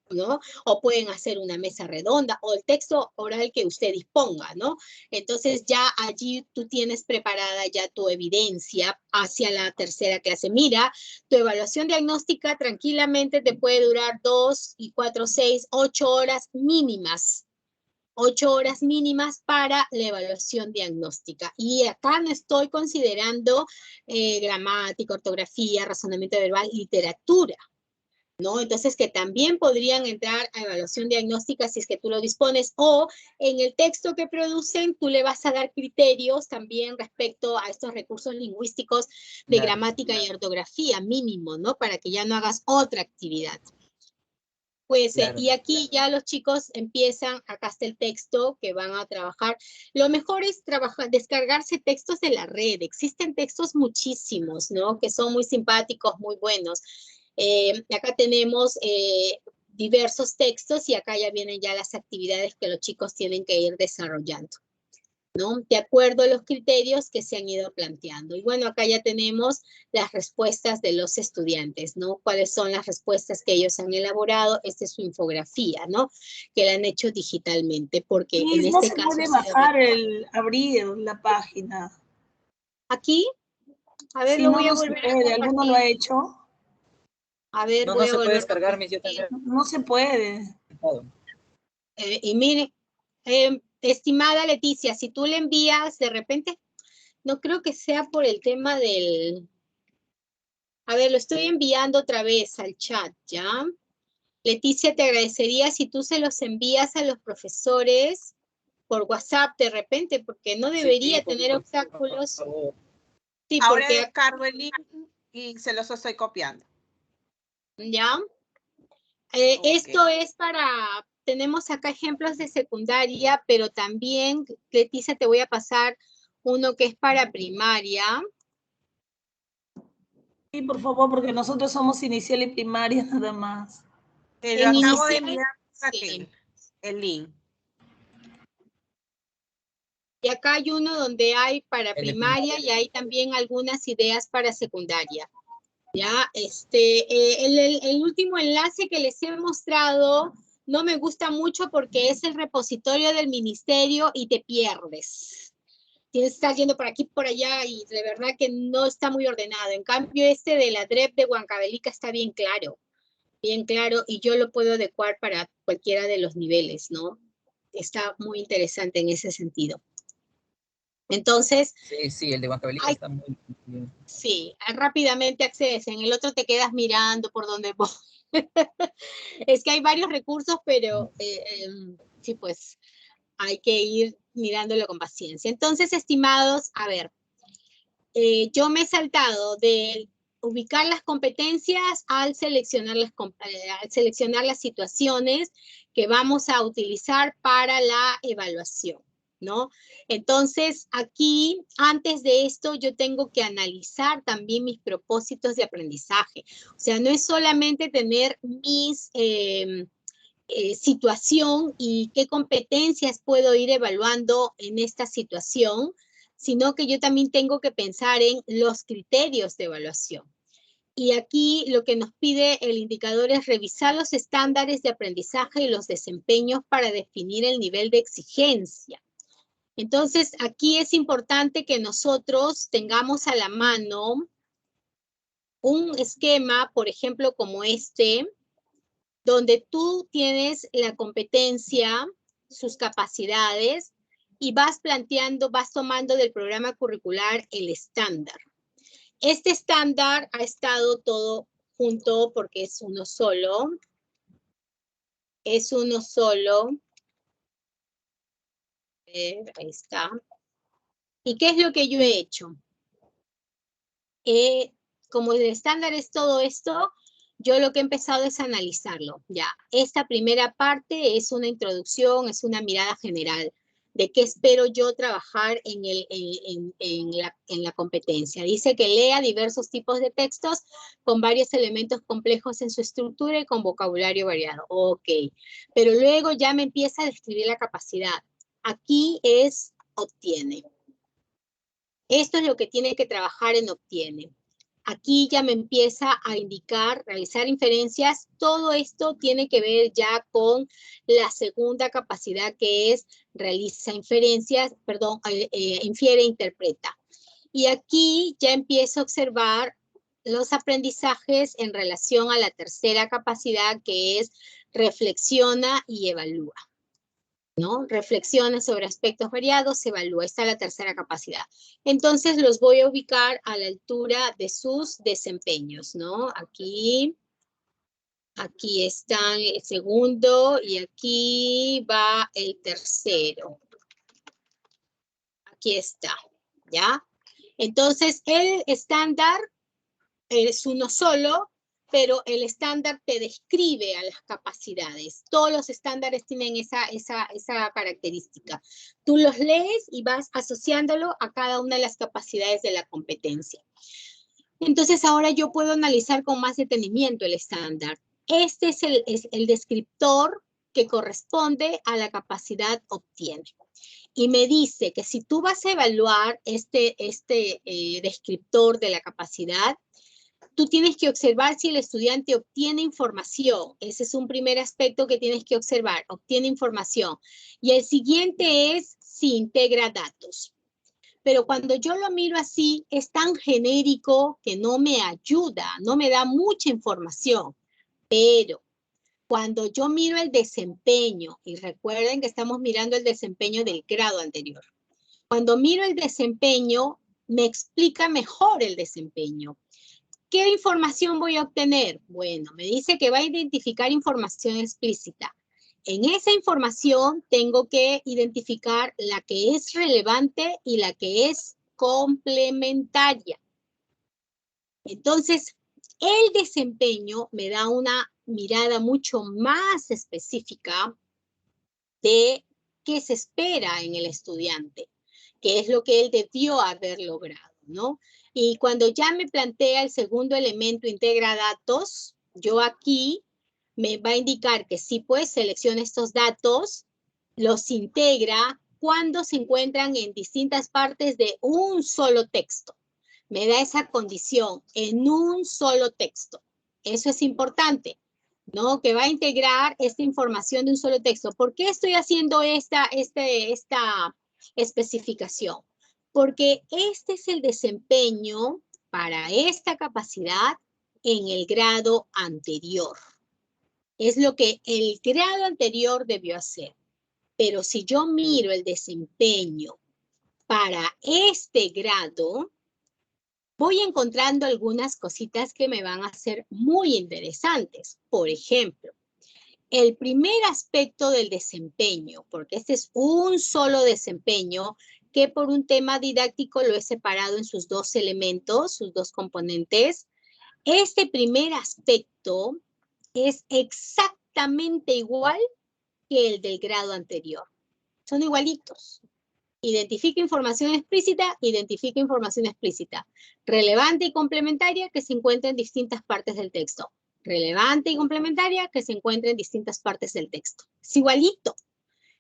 Speaker 1: ¿no? O pueden hacer una mesa redonda o el texto oral que usted disponga, ¿no? Entonces ya allí tú tienes preparada ya tu evidencia hacia la tercera clase. Mira, tu evaluación diagnóstica tranquilamente te puede durar 2 y 4, 6, 8 horas mínimas. 8 horas mínimas para la evaluación diagnóstica. Y acá no estoy considerando gramática, ortografía, razonamiento verbal, literatura, ¿no? Entonces, que también podrían entrar a evaluación diagnóstica si es que tú lo dispones, o en el texto que producen, tú le vas a dar criterios también respecto a estos recursos lingüísticos de
Speaker 2: Claro.
Speaker 1: gramática y ortografía mínimo, ¿no? Para que ya no hagas otra actividad. Pues,
Speaker 2: Claro.
Speaker 1: y aquí ya los chicos empiezan, acá está el texto que van a trabajar. Lo mejor es descargarse textos de la red. Existen textos muchísimos, ¿no? Que son muy simpáticos, muy buenos. Acá tenemos diversos textos y acá ya vienen ya las actividades que los chicos tienen que ir desarrollando, ¿no? De acuerdo a los criterios que se han ido planteando. Y bueno, acá ya tenemos las respuestas de los estudiantes, ¿no? ¿Cuáles son las respuestas que ellos han elaborado? Esta es su infografía, ¿no? Que la han hecho digitalmente, porque en
Speaker 3: no
Speaker 1: este
Speaker 3: se
Speaker 1: caso...
Speaker 3: puede bajar abrir la página.
Speaker 1: Aquí, a ver,
Speaker 3: Si
Speaker 1: lo
Speaker 3: no,
Speaker 1: voy a
Speaker 3: no se
Speaker 1: volver a
Speaker 3: puede. ¿Alguno lo
Speaker 1: compartir.
Speaker 3: ha hecho?
Speaker 1: A ver,
Speaker 2: No,
Speaker 1: voy
Speaker 2: no
Speaker 1: a
Speaker 2: se puede
Speaker 1: volver a
Speaker 2: descargar, mis yo
Speaker 1: compartir.
Speaker 2: también.
Speaker 3: No se puede.
Speaker 1: Y mire, estimada Leticia, si tú le envías de repente, no creo que sea por el tema del... A ver, lo estoy enviando otra vez al chat, ¿ya? Leticia, te agradecería si tú se los envías a los profesores por WhatsApp de repente, porque no debería tener obstáculos.
Speaker 2: Por favor.
Speaker 1: Sí,
Speaker 4: Ahora
Speaker 1: porque,
Speaker 4: descargo el link y se los estoy copiando.
Speaker 1: ¿ya?
Speaker 4: Ok.
Speaker 1: Esto es para, tenemos acá ejemplos de secundaria, pero también, Leticia, te voy a pasar uno que es para primaria.
Speaker 3: Sí, por favor, porque nosotros somos inicial y primaria nada más.
Speaker 4: Te lo
Speaker 1: En
Speaker 4: acabo de
Speaker 1: inicial,
Speaker 4: enviar,
Speaker 1: sí.
Speaker 4: Raquel, el link.
Speaker 1: Y acá hay uno donde hay para
Speaker 2: El de
Speaker 1: primaria y hay también algunas ideas para secundaria. Ya, el último enlace que les he mostrado no me gusta mucho porque es el repositorio del ministerio y te pierdes. Tienes que estar yendo por aquí, por allá y de verdad que no está muy ordenado. En cambio, este de la DREP de Huancavelica está bien claro y yo lo puedo adecuar para cualquiera de los niveles, ¿no? Está muy interesante en ese sentido. Entonces,
Speaker 2: Sí, el de Huancavelica está muy bien.
Speaker 1: sí, rápidamente accedes. En el otro te quedas mirando por donde voy. Es que hay varios recursos, pero sí, pues hay que ir mirándolo con paciencia. Entonces, estimados, a ver, yo me he saltado de ubicar las competencias al seleccionar las situaciones que vamos a utilizar para la evaluación, ¿no? Entonces, aquí, antes de esto, yo tengo que analizar también mis propósitos de aprendizaje. O sea, no es solamente tener mis situación y qué competencias puedo ir evaluando en esta situación, sino que yo también tengo que pensar en los criterios de evaluación. Y aquí lo que nos pide el indicador es revisar los estándares de aprendizaje y los desempeños para definir el nivel de exigencia. Entonces, aquí es importante que nosotros tengamos a la mano un esquema, por ejemplo, como este, donde tú tienes la competencia, sus capacidades, y vas planteando, vas tomando del programa curricular el estándar. Este estándar ha estado todo junto porque es uno solo. Es uno solo. Ahí está. ¿Y qué es lo que yo he hecho? Como el estándar es todo esto, yo lo que he empezado es analizarlo. Ya, esta primera parte es una introducción, es una mirada general de qué espero yo trabajar en la competencia. Dice que lea diversos tipos de textos con varios elementos complejos en su estructura y con vocabulario variado. Ok, pero luego ya me empieza a describir la capacidad. Aquí es obtiene. Esto es lo que tiene que trabajar en obtiene. Aquí ya me empieza a indicar, realizar inferencias. Todo esto tiene que ver ya con la segunda capacidad que es realiza inferencias, perdón, infiere e interpreta. Y aquí ya empiezo a observar los aprendizajes en relación a la tercera capacidad que es reflexiona y evalúa, ¿no? Reflexiona sobre aspectos variados, se evalúa. Esta es la tercera capacidad. Entonces los voy a ubicar a la altura de sus desempeños, ¿no? Aquí, Aquí está el segundo y aquí va el tercero. Aquí está, ¿ya? Entonces, el estándar es uno solo, pero el estándar te describe a las capacidades. Todos los estándares tienen esa característica. Tú los lees y vas asociándolo a cada una de las capacidades de la competencia. Entonces, ahora yo puedo analizar con más detenimiento el estándar. Este es el descriptor que corresponde a la capacidad obtiene. Y me dice que si tú vas a evaluar este descriptor de la capacidad, tú tienes que observar si el estudiante obtiene información. Ese es un primer aspecto que tienes que observar, obtiene información. Y el siguiente es si integra datos. Pero cuando yo lo miro así, es tan genérico que no me ayuda, no me da mucha información. Pero cuando yo miro el desempeño, y recuerden que estamos mirando el desempeño del grado anterior. Cuando miro el desempeño, me explica mejor el desempeño. ¿Qué información voy a obtener? Bueno, me dice que va a identificar información explícita. En esa información tengo que identificar la que es relevante y la que es complementaria. Entonces, el desempeño me da una mirada mucho más específica de qué se espera en el estudiante, qué es lo que él debió haber logrado, ¿no? Y cuando ya me plantea el segundo elemento, integra datos, yo aquí me va a indicar que sí, pues, selecciona estos datos, los integra cuando se encuentran en distintas partes de un solo texto. Me da esa condición, en un solo texto. Eso es importante, ¿no? Que va a integrar esta información de un solo texto. ¿Por qué estoy haciendo esta especificación? Porque este es el desempeño para esta capacidad en el grado anterior. Es lo que el grado anterior debió hacer. Pero si yo miro el desempeño para este grado, voy encontrando algunas cositas que me van a ser muy interesantes. Por ejemplo, el primer aspecto del desempeño, porque este es un solo desempeño que por un tema didáctico lo he separado en sus dos elementos, sus dos componentes. Este primer aspecto es exactamente igual que el del grado anterior. Son igualitos. Identifica información explícita, identifica información explícita. Relevante y complementaria que se encuentra en distintas partes del texto. Relevante y complementaria que se encuentra en distintas partes del texto. Es igualito.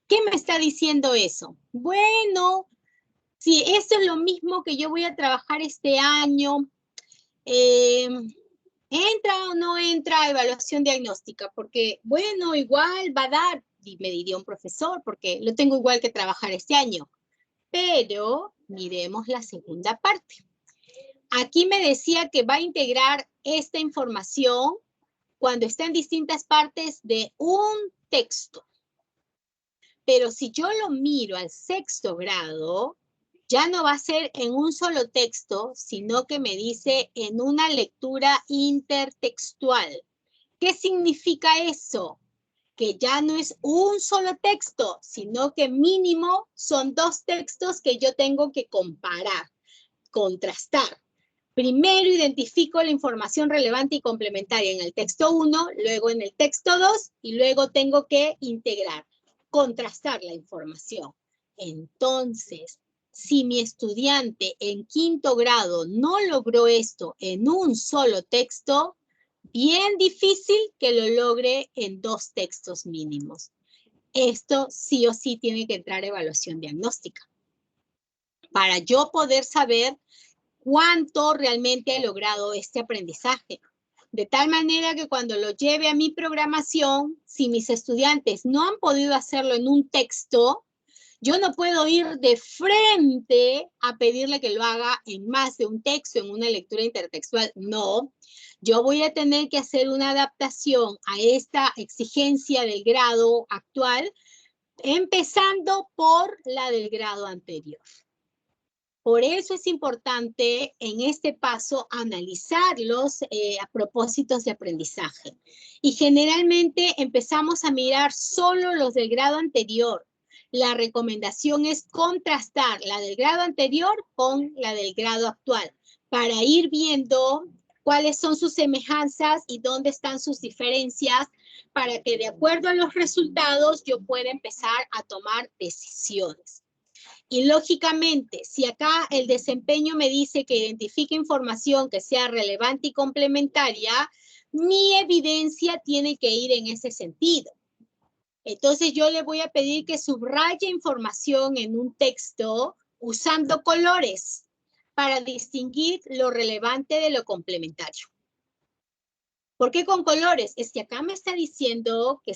Speaker 1: ¿Qué me está diciendo eso? Bueno, si esto es lo mismo que yo voy a trabajar este año, ¿entra o no entra a evaluación diagnóstica? Porque, bueno, igual va a dar, y me diría un profesor, porque lo tengo igual que trabajar este año. Pero miremos la segunda parte. Aquí me decía que va a integrar esta información cuando está en distintas partes de un texto. Pero si yo lo miro al sexto grado, ya no va a ser en un solo texto, sino que me dice en una lectura intertextual. ¿Qué significa eso? Que ya no es un solo texto, sino que mínimo son dos textos que yo tengo que comparar, contrastar. Primero identifico la información relevante y complementaria en el texto 1, luego en el texto 2 y luego tengo que integrar, contrastar la información. Entonces, si mi estudiante en quinto grado no logró esto en un solo texto, bien difícil que lo logre en dos textos mínimos. Esto sí o sí tiene que entrar a evaluación diagnóstica. Para yo poder saber cuánto realmente he logrado este aprendizaje. De tal manera que cuando lo lleve a mi programación, si mis estudiantes no han podido hacerlo en un texto, yo no puedo ir de frente a pedirle que lo haga en más de un texto, en una lectura intertextual. No, yo voy a tener que hacer una adaptación a esta exigencia del grado actual, empezando por la del grado anterior. Por eso es importante en este paso analizar los propósitos de aprendizaje. Y generalmente empezamos a mirar solo los del grado anterior. La recomendación es contrastar la del grado anterior con la del grado actual para ir viendo cuáles son sus semejanzas y dónde están sus diferencias para que de acuerdo a los resultados yo pueda empezar a tomar decisiones. Y lógicamente, si acá el desempeño me dice que identifique información que sea relevante y complementaria, mi evidencia tiene que ir en ese sentido. Entonces yo le voy a pedir que subraye información en un texto usando colores para distinguir lo relevante de lo complementario. ¿Por qué con colores? Es que acá me está diciendo que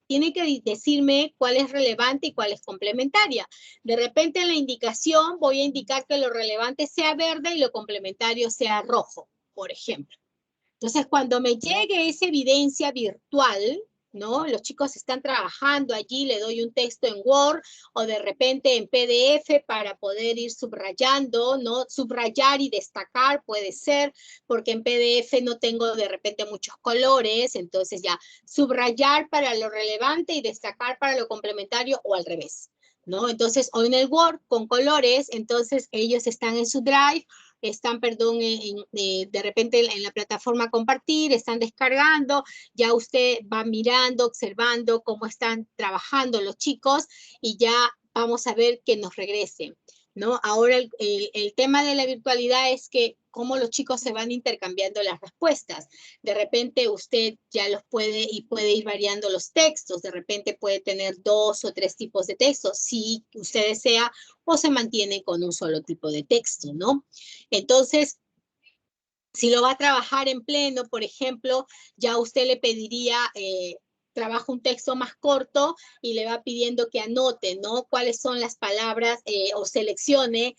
Speaker 1: tiene que decirme cuál es relevante y cuál es complementaria. De repente en la indicación voy a indicar que lo relevante sea verde y lo complementario sea rojo, por ejemplo. Entonces, cuando me llegue esa evidencia virtual, ¿no? Los chicos están trabajando allí, le doy un texto en Word o de repente en PDF para poder ir subrayando, ¿no? Subrayar y destacar puede ser, porque en PDF no tengo de repente muchos colores, entonces ya subrayar para lo relevante y destacar para lo complementario o al revés, ¿no? Entonces, o en el Word con colores, entonces ellos están en su Drive, están, perdón, de repente en la plataforma compartir, están descargando, ya usted va mirando, observando cómo están trabajando los chicos y ya vamos a ver que nos regresen, ¿no? Ahora el tema de la virtualidad es que cómo los chicos se van intercambiando las respuestas. De repente usted ya los puede ir variando los textos, de repente puede tener 2 o 3 tipos de textos, si usted desea, o se mantiene con un solo tipo de texto, ¿no? Entonces, si lo va a trabajar en pleno, por ejemplo, ya usted le pediría, trabaja un texto más corto y le va pidiendo que anote, ¿no? Cuáles son las palabras o seleccione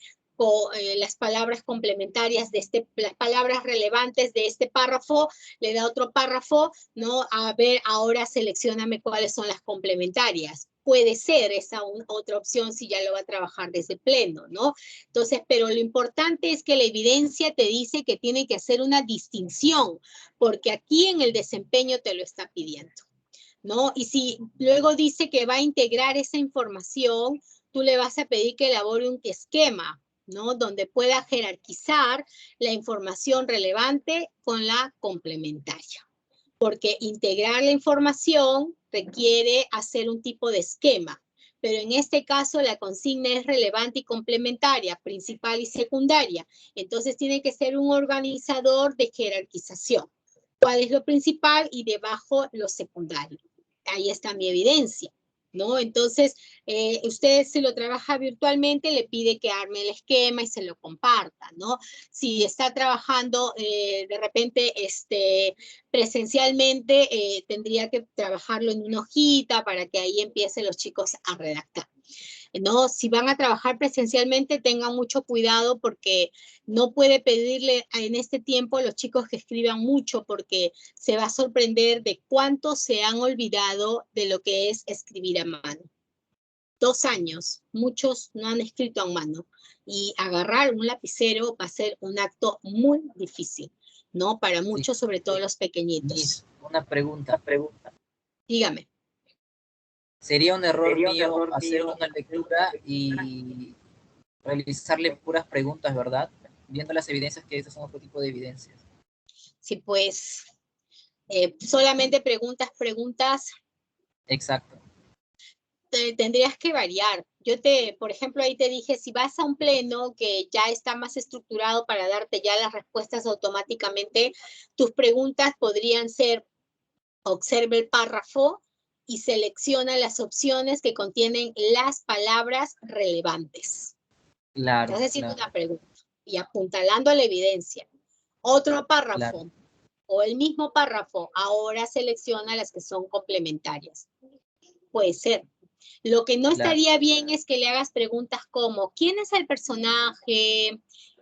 Speaker 1: las palabras complementarias de las palabras relevantes de este párrafo, le da otro párrafo, ¿no? A ver, ahora seleccióname cuáles son las complementarias. Puede ser esa otra opción si ya lo va a trabajar desde pleno, ¿no? Entonces, pero lo importante es que la evidencia te dice que tiene que hacer una distinción, porque aquí en el desempeño te lo está pidiendo, ¿no? Y si luego dice que va a integrar esa información, tú le vas a pedir que elabore un esquema, ¿no? Donde pueda jerarquizar la información relevante con la complementaria. Porque integrar la información requiere hacer un tipo de esquema. Pero en este caso la consigna es relevante y complementaria, principal y secundaria. Entonces tiene que ser un organizador de jerarquización. ¿Cuál es lo principal y debajo lo secundario? Ahí está mi evidencia, ¿no? Entonces, usted si lo trabaja virtualmente, le pide que arme el esquema y se lo comparta, ¿no? Si está trabajando de repente presencialmente, tendría que trabajarlo en una hojita para que ahí empiecen los chicos a redactar. No, si van a trabajar presencialmente, tengan mucho cuidado porque no puede pedirle en este tiempo a los chicos que escriban mucho porque se va a sorprender de cuánto se han olvidado de lo que es escribir a mano. 2 años, muchos no han escrito a mano y agarrar un lapicero va a ser un acto muy difícil, ¿no? Para muchos, sí, sobre todo los pequeñitos.
Speaker 2: Una pregunta.
Speaker 1: Dígame.
Speaker 2: Sería un error mío hacer una lectura y realizarle puras preguntas, ¿verdad? Viendo las evidencias que esas son otro tipo de evidencias.
Speaker 1: Sí, pues, solamente preguntas.
Speaker 2: Exacto.
Speaker 1: Tendrías que variar. Por ejemplo, ahí te dije, si vas a un pleno que ya está más estructurado para darte ya las respuestas automáticamente, tus preguntas podrían ser, observe el párrafo y selecciona las opciones que contienen las palabras relevantes.
Speaker 2: Claro.
Speaker 1: Estás haciendo una pregunta y apuntalando la evidencia. Otro párrafo o el mismo párrafo, ahora selecciona las que son complementarias. Puede ser. Lo que no estaría bien es que le hagas preguntas como, ¿quién es el personaje?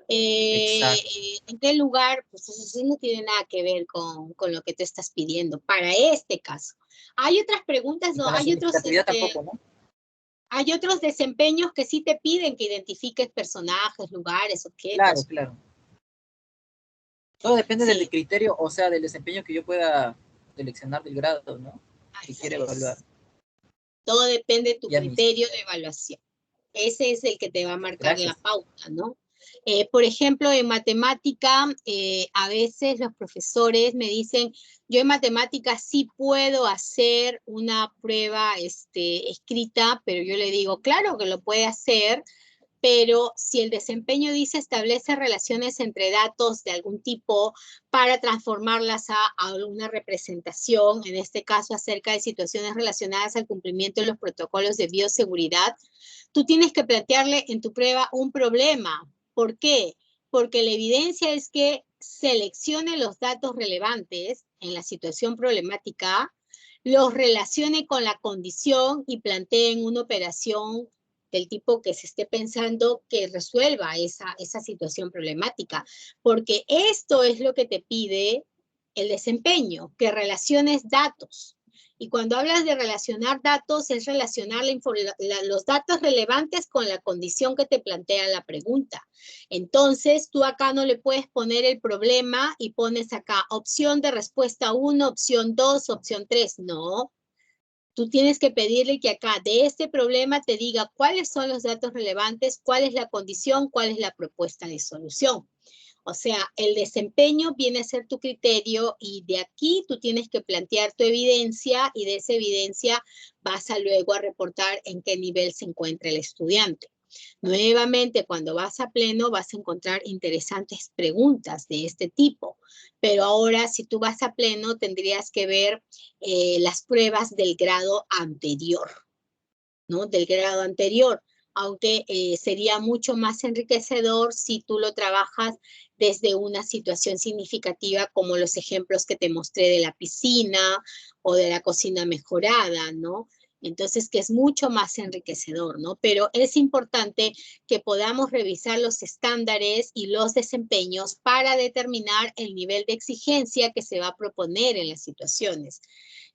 Speaker 1: ¿En qué lugar? Pues eso no tiene nada que ver con lo que te estás pidiendo para este caso. Hay otras preguntas, ¿no? Hay otros...
Speaker 2: tampoco, ¿no?
Speaker 1: Hay otros desempeños que sí te piden que identifiques personajes, lugares,
Speaker 2: Claro,
Speaker 1: objetos.
Speaker 2: claro. Todo depende
Speaker 1: Sí,
Speaker 2: del criterio, o sea, del desempeño que yo pueda seleccionar del grado, ¿no? Que
Speaker 1: así
Speaker 2: quiere evaluar.
Speaker 1: es. Todo depende de tu
Speaker 2: Ya, mis.
Speaker 1: criterio de evaluación. Ese es el que te va a marcar la
Speaker 2: Gracias.
Speaker 1: pauta, ¿no? Por ejemplo, en matemática, a veces los profesores me dicen, yo en matemática sí puedo hacer una prueba escrita, pero yo le digo, claro que lo puede hacer, pero si el desempeño dice establece relaciones entre datos de algún tipo para transformarlas a una representación, en este caso acerca de situaciones relacionadas al cumplimiento de los protocolos de bioseguridad, tú tienes que plantearle en tu prueba un problema. ¿Por qué? Porque la evidencia es que seleccione los datos relevantes en la situación problemática, los relacione con la condición y planteen una operación del tipo que se esté pensando que resuelva esa situación problemática. Porque esto es lo que te pide el desempeño, que relaciones datos. Y cuando hablas de relacionar datos, es relacionar los datos relevantes con la condición que te plantea la pregunta. Entonces, tú acá no le puedes poner el problema y pones acá opción de respuesta 1, opción 2, opción 3. No, tú tienes que pedirle que acá de este problema te diga cuáles son los datos relevantes, cuál es la condición, cuál es la propuesta de solución. O sea, el desempeño viene a ser tu criterio y de aquí tú tienes que plantear tu evidencia y de esa evidencia vas a luego a reportar en qué nivel se encuentra el estudiante. Nuevamente, cuando vas a pleno vas a encontrar interesantes preguntas de este tipo, pero ahora si tú vas a pleno tendrías que ver las pruebas del grado anterior, ¿no? Del grado anterior, aunque sería mucho más enriquecedor si tú lo trabajas desde una situación significativa como los ejemplos que te mostré de la piscina o de la cocina mejorada, ¿no? Entonces, que es mucho más enriquecedor, ¿no? Pero es importante que podamos revisar los estándares y los desempeños para determinar el nivel de exigencia que se va a proponer en las situaciones.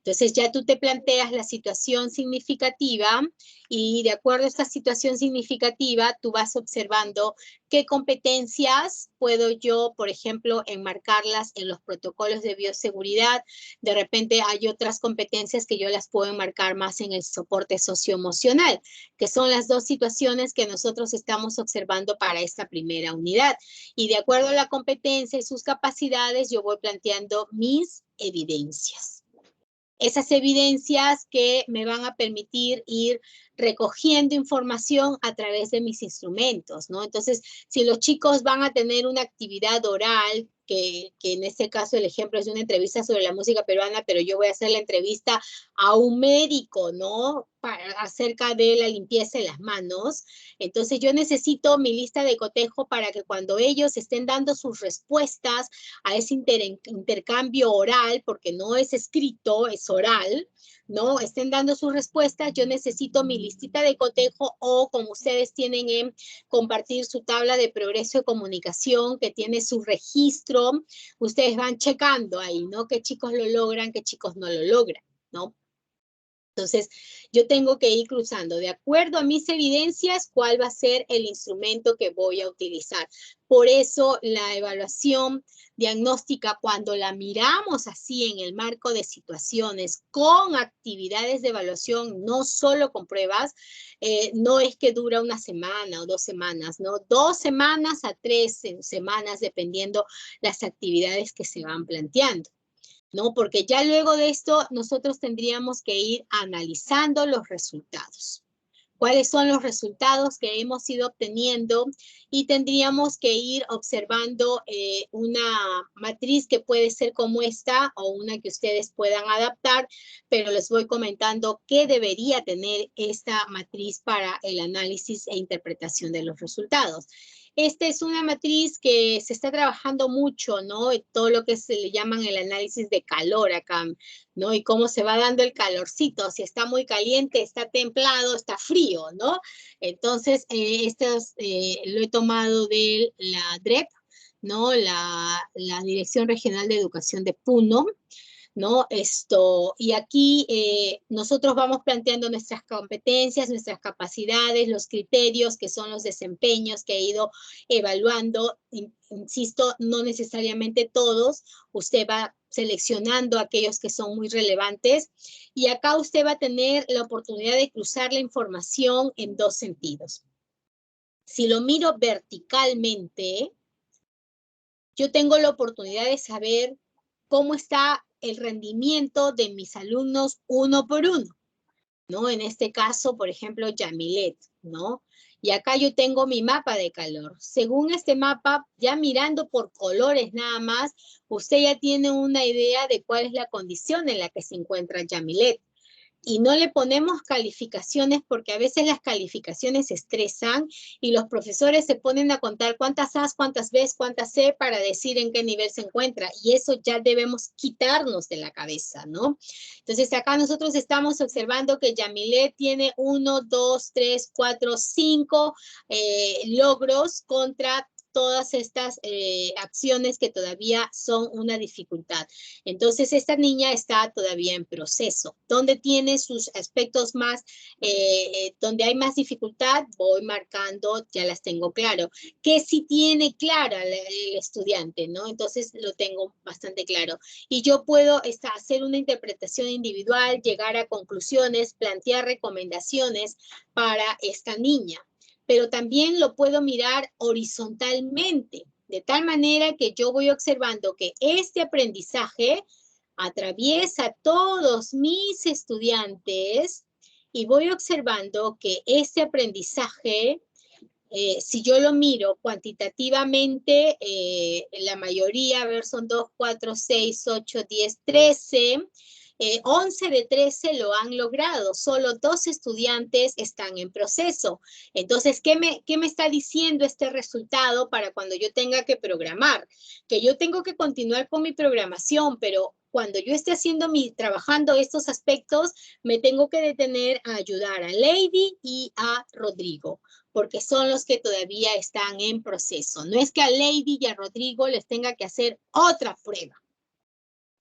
Speaker 1: Entonces ya tú te planteas la situación significativa y de acuerdo a esta situación significativa, tú vas observando qué competencias puedo yo, por ejemplo, enmarcarlas en los protocolos de bioseguridad. De repente hay otras competencias que yo las puedo enmarcar más en el soporte socioemocional, que son las dos situaciones que nosotros estamos observando para esta primera unidad. Y de acuerdo a la competencia y sus capacidades, yo voy planteando mis evidencias. Esas evidencias que me van a permitir ir recogiendo información a través de mis instrumentos, ¿no? Entonces, si los chicos van a tener una actividad oral, que en este caso el ejemplo es de una entrevista sobre la música peruana, pero yo voy a hacer la entrevista a un médico, ¿no? Acerca de la limpieza de las manos. Entonces yo necesito mi lista de cotejo para que cuando ellos estén dando sus respuestas a ese intercambio oral, porque no es escrito, es oral, ¿no? Estén dando sus respuestas, yo necesito mi listita de cotejo o como ustedes tienen en compartir su tabla de progreso de comunicación que tiene su registro, ustedes van checando ahí, ¿no? Qué chicos lo logran, qué chicos no lo logran, ¿no? Entonces, yo tengo que ir cruzando, de acuerdo a mis evidencias, cuál va a ser el instrumento que voy a utilizar. Por eso, la evaluación diagnóstica, cuando la miramos así en el marco de situaciones, con actividades de evaluación, no solo con pruebas, no es que dura una semana o 2 semanas, ¿no? 2 semanas a 3 semanas, dependiendo las actividades que se van planteando, ¿no? Porque ya luego de esto nosotros tendríamos que ir analizando los resultados. ¿Cuáles son los resultados que hemos ido obteniendo? Y tendríamos que ir observando una matriz que puede ser como esta o una que ustedes puedan adaptar, pero les voy comentando qué debería tener esta matriz para el análisis e interpretación de los resultados. Esta es una matriz que se está trabajando mucho, ¿no? Todo lo que se le llaman el análisis de calor acá, ¿no? Y cómo se va dando el calorcito, si está muy caliente, está templado, está frío, ¿no? Entonces, lo he tomado de la DREP, ¿no? La Dirección Regional de Educación de Puno. ¿no? Y aquí nosotros vamos planteando nuestras competencias, nuestras capacidades, los criterios que son los desempeños que he ido evaluando. Insisto, no necesariamente todos, usted va seleccionando aquellos que son muy relevantes y acá usted va a tener la oportunidad de cruzar la información en dos sentidos. Si lo miro verticalmente, yo tengo la oportunidad de saber cómo está el rendimiento de mis alumnos uno por uno, ¿no? En este caso, por ejemplo, Yamilet, ¿no? Y acá yo tengo mi mapa de calor. Según este mapa, ya mirando por colores nada más, usted ya tiene una idea de cuál es la condición en la que se encuentra Yamilet. Y no le ponemos calificaciones porque a veces las calificaciones estresan y los profesores se ponen a contar cuántas A's, cuántas B's, cuántas C para decir en qué nivel se encuentra. Y eso ya debemos quitarnos de la cabeza, ¿no? Entonces acá nosotros estamos observando que Yamilet tiene 1, 2, 3, 4, 5 logros contra todas estas acciones que todavía son una dificultad. Entonces, esta niña está todavía en proceso. ¿Dónde tiene sus aspectos más, donde hay más dificultad? Voy marcando, ya las tengo claro. ¿Qué sí tiene clara el estudiante, no? Entonces, lo tengo bastante claro. Y yo puedo hacer una interpretación individual, llegar a conclusiones, plantear recomendaciones para esta niña. Pero también lo puedo mirar horizontalmente, de tal manera que yo voy observando que este aprendizaje atraviesa todos mis estudiantes y voy observando que este aprendizaje, si yo lo miro cuantitativamente, la mayoría, a ver, son 2, 4, 6, 8, 10, 13, 11 de 13 lo han logrado, solo 2 estudiantes están en proceso. Entonces, ¿qué me está diciendo este resultado para cuando yo tenga que programar? Que yo tengo que continuar con mi programación, pero cuando yo esté trabajando estos aspectos, me tengo que detener a ayudar a Lady y a Rodrigo, porque son los que todavía están en proceso. No es que a Lady y a Rodrigo les tenga que hacer otra prueba,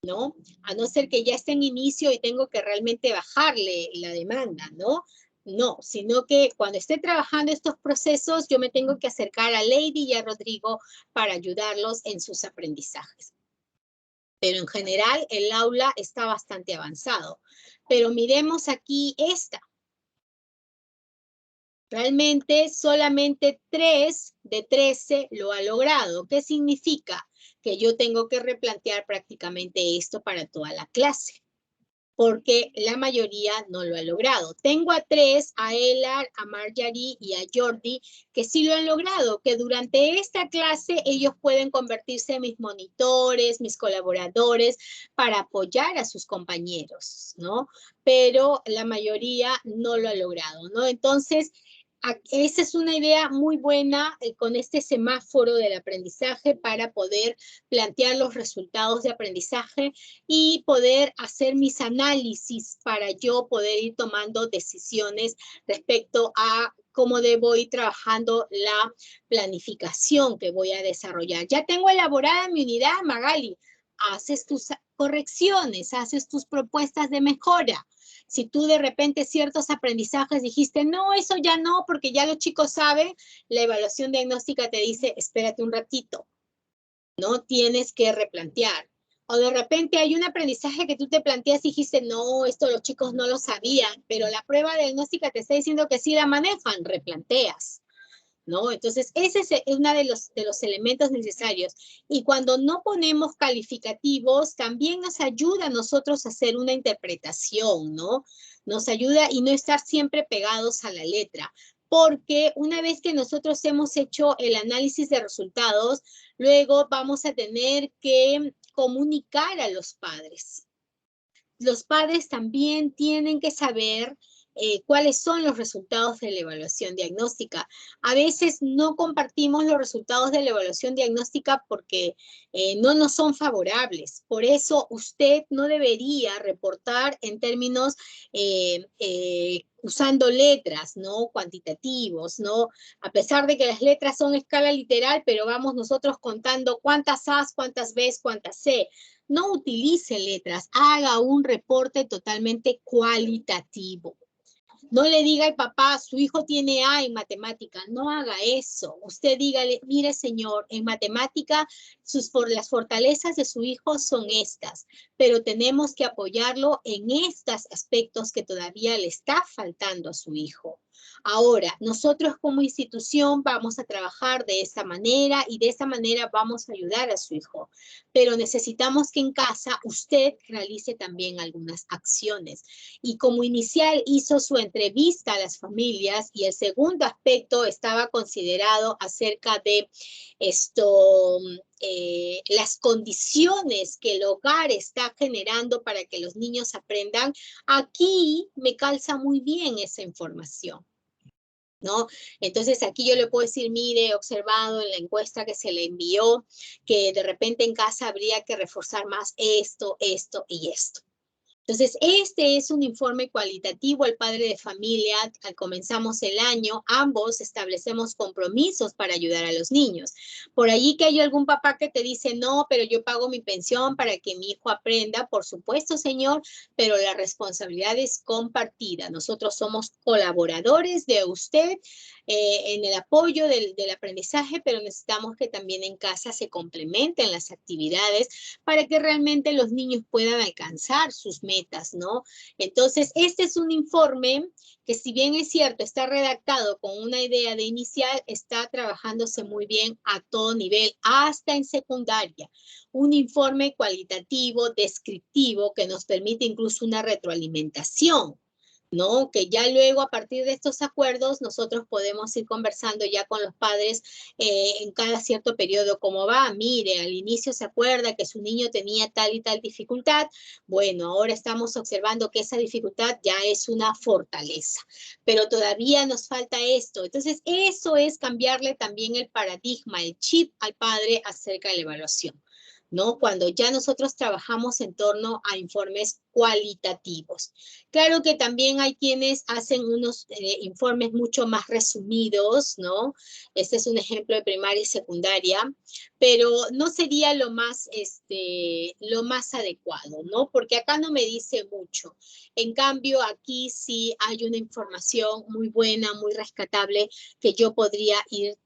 Speaker 1: ¿no? A no ser que ya esté en inicio y tengo que realmente bajarle la demanda, ¿no? No, sino que cuando esté trabajando estos procesos, yo me tengo que acercar a Lady y a Rodrigo para ayudarlos en sus aprendizajes. Pero en general el aula está bastante avanzado. Pero miremos aquí esta. Realmente solamente 3 de 13 lo ha logrado. ¿Qué significa? Que yo tengo que replantear prácticamente esto para toda la clase, porque la mayoría no lo ha logrado. Tengo a 3, a Elar, a Marjorie y a Jordi, que sí lo han logrado, que durante esta clase ellos pueden convertirse en mis monitores, mis colaboradores, para apoyar a sus compañeros, ¿no? Pero la mayoría no lo ha logrado, ¿no? Entonces, esa es una idea muy buena con este semáforo del aprendizaje para poder plantear los resultados de aprendizaje y poder hacer mis análisis para yo poder ir tomando decisiones respecto a cómo debo ir trabajando la planificación que voy a desarrollar. Ya tengo elaborada mi unidad, Magali. Haces tus correcciones, haces tus propuestas de mejora. Si tú de repente ciertos aprendizajes dijiste, no, eso ya no, porque ya los chicos saben, la evaluación diagnóstica te dice, espérate un ratito, no tienes que replantear. O de repente hay un aprendizaje que tú te planteas y dijiste, no, esto los chicos no lo sabían, pero la prueba diagnóstica te está diciendo que sí la manejan, replanteas, ¿no? Entonces, ese es uno de los elementos necesarios. Y cuando no ponemos calificativos, también nos ayuda a nosotros a hacer una interpretación, ¿no? Nos ayuda y no estar siempre pegados a la letra. Porque una vez que nosotros hemos hecho el análisis de resultados, luego vamos a tener que comunicar a los padres. Los padres también tienen que saber cuáles son los resultados de la evaluación diagnóstica. A veces no compartimos los resultados de la evaluación diagnóstica porque no nos son favorables. Por eso usted no debería reportar en términos usando letras, ¿no? Cuantitativos, ¿no? A pesar de que las letras son escala literal, pero vamos nosotros contando cuántas A's, cuántas B's, cuántas C. No utilice letras, haga un reporte totalmente cualitativo. No le diga al papá, su hijo tiene A en matemática, no haga eso. Usted dígale, mire señor, en matemática las fortalezas de su hijo son estas, pero tenemos que apoyarlo en estos aspectos que todavía le está faltando a su hijo. Ahora, nosotros como institución vamos a trabajar de esa manera y de esa manera vamos a ayudar a su hijo. Pero necesitamos que en casa usted realice también algunas acciones. Y como inicial hizo su entrevista a las familias y el segundo aspecto estaba considerado acerca de las condiciones que el hogar está generando para que los niños aprendan, aquí me calza muy bien esa información, ¿no? Entonces aquí yo le puedo decir, mire, he observado en la encuesta que se le envió que de repente en casa habría que reforzar más esto, esto y esto. Entonces, este es un informe cualitativo al padre de familia. Comenzamos el año, ambos establecemos compromisos para ayudar a los niños. Por allí que hay algún papá que te dice, no, pero yo pago mi pensión para que mi hijo aprenda. Por supuesto, señor, pero la responsabilidad es compartida. Nosotros somos colaboradores de usted en el apoyo del aprendizaje, pero necesitamos que también en casa se complementen las actividades para que realmente los niños puedan alcanzar sus metas, ¿no? Entonces, este es un informe que si bien es cierto, está redactado con una idea de inicial, está trabajándose muy bien a todo nivel, hasta en secundaria. Un informe cualitativo, descriptivo, que nos permite incluso una retroalimentación, ¿no? Que ya luego a partir de estos acuerdos nosotros podemos ir conversando ya con los padres en cada cierto periodo cómo va. Mire, al inicio se acuerda que su niño tenía tal y tal dificultad. Bueno, ahora estamos observando que esa dificultad ya es una fortaleza, pero todavía nos falta esto. Entonces, eso es cambiarle también el paradigma, el chip al padre acerca de la evaluación, ¿no? Cuando ya nosotros trabajamos en torno a informes cualitativos. Claro que también hay quienes hacen unos informes mucho más resumidos, ¿no? Este es un ejemplo de primaria y secundaria, pero no sería lo más adecuado, ¿no? Porque acá no me dice mucho. En cambio, aquí sí hay una información muy buena, muy rescatable, que yo podría ir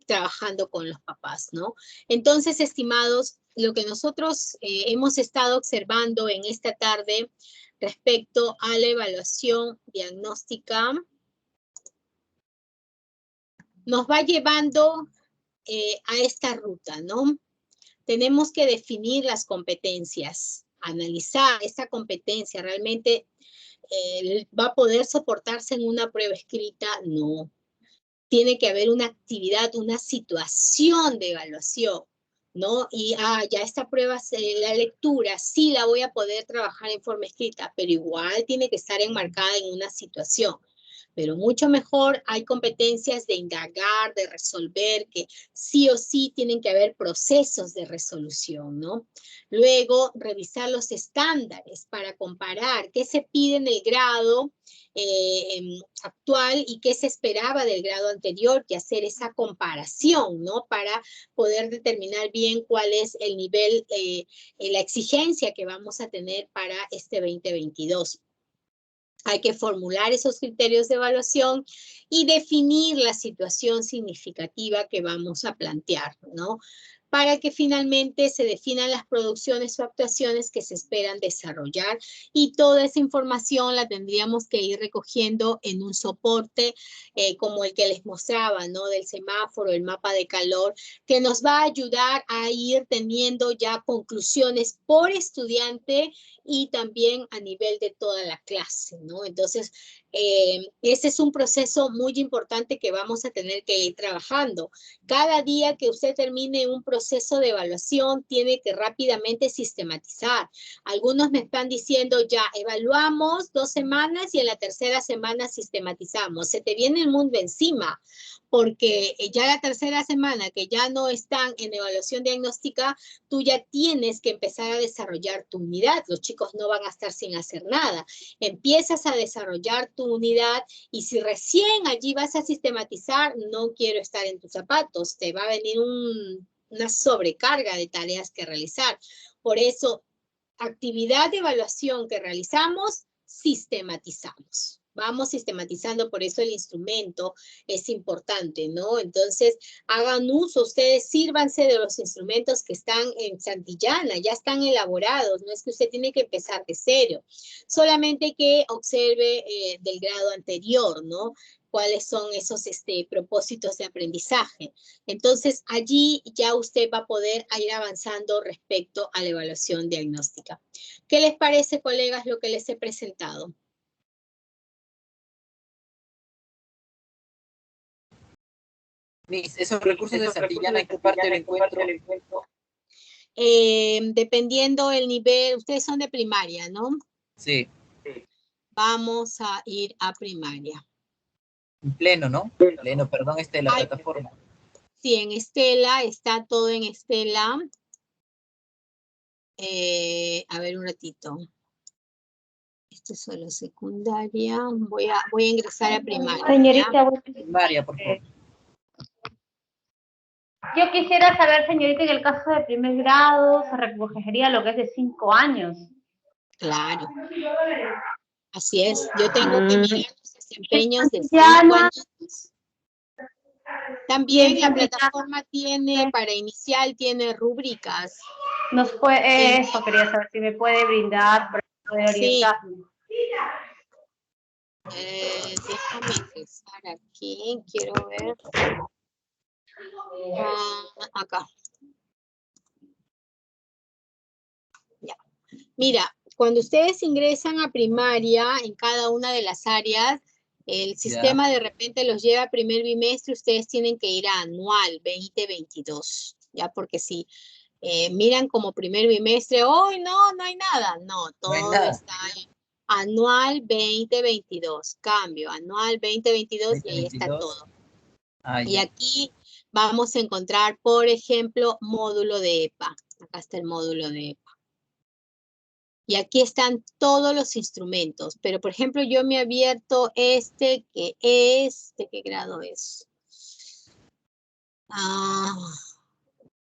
Speaker 1: trabajando con los papás, ¿no? Entonces, estimados, lo que nosotros hemos estado observando en esta tarde respecto a la evaluación diagnóstica nos va llevando a esta ruta, ¿no? Tenemos que definir las competencias, analizar esta competencia, ¿realmente va a poder soportarse en una prueba escrita? No. Tiene que haber una actividad, una situación de evaluación, ¿no? Y ya esta prueba, la lectura, sí la voy a poder trabajar en forma escrita, pero igual tiene que estar enmarcada en una situación. Pero mucho mejor hay competencias de indagar, de resolver, que sí o sí tienen que haber procesos de resolución, ¿no? Luego, revisar los estándares para comparar qué se pide en el grado actual y qué se esperaba del grado anterior y hacer esa comparación, ¿no? Para poder determinar bien cuál es el nivel, la exigencia que vamos a tener para este 2022. Hay que formular esos criterios de evaluación y definir la situación significativa que vamos a plantear, ¿no? Para que finalmente se definan las producciones o actuaciones que se esperan desarrollar, y toda esa información la tendríamos que ir recogiendo en un soporte como el que les mostraba, ¿no? Del semáforo, el mapa de calor, que nos va a ayudar a ir teniendo ya conclusiones por estudiante y también a nivel de toda la clase, ¿no? Entonces, ese es un proceso muy importante que vamos a tener que ir trabajando. Cada día que usted termine un proceso de evaluación, tiene que rápidamente sistematizar. Algunos me están diciendo, ya, evaluamos 2 semanas y en la tercera semana sistematizamos. Se te viene el mundo encima, porque ya la tercera semana que ya no están en evaluación diagnóstica, tú ya tienes que empezar a desarrollar tu unidad. Los chicos no van a estar sin hacer nada. Empiezas a desarrollar tu unidad y si recién allí vas a sistematizar, no quiero estar en tus zapatos, te va a venir una sobrecarga de tareas que realizar. Por eso, actividad de evaluación que realizamos, sistematizamos. Vamos sistematizando, por eso el instrumento es importante, ¿no? Entonces, hagan uso, ustedes sírvanse de los instrumentos que están en Santillana, ya están elaborados, no es que usted tiene que empezar de cero, solamente que observe del grado anterior, ¿no? Cuáles son esos propósitos de aprendizaje. Entonces, allí ya usted va a poder ir avanzando respecto a la evaluación diagnóstica. ¿Qué les parece, colegas, lo que les he presentado?
Speaker 2: Miss, esos recursos de Santillana, ¿en qué parte lo encuentro?
Speaker 1: Dependiendo el nivel, ustedes son de primaria, ¿no?
Speaker 2: Sí,
Speaker 1: Vamos a ir a primaria.
Speaker 2: en pleno, ¿no? Pleno, perdón, la plataforma.
Speaker 1: Sí, en Estela, está todo en Estela. A ver un ratito. Esto es solo secundaria. Voy a ingresar a primaria.
Speaker 5: Señorita,
Speaker 2: Primaria, por favor.
Speaker 5: yo quisiera saber, señorita, en el caso de primer grado se recogería lo que es de 5 años.
Speaker 1: Claro. Así es. Yo tengo que mirar los desempeños de 5 años. También la plataforma tiene, para inicial, tiene rúbricas.
Speaker 5: Nos puede, eso quería saber si me puede brindar, puede orientarme.
Speaker 1: Déjame ingresar aquí, quiero ver. Acá. Ya. Mira, cuando ustedes ingresan a primaria en cada una de las áreas, el sistema de repente los lleva a primer bimestre, ustedes tienen que ir a anual 2022, ya, porque si miran como primer bimestre, hoy no hay nada, no, todo está en anual 2022, cambio, anual 2022 y ahí está todo. Y aquí vamos a encontrar, por ejemplo, módulo de EPA, acá está el módulo de EPA. Y aquí están todos los instrumentos, pero por ejemplo yo me he abierto ¿de qué grado es?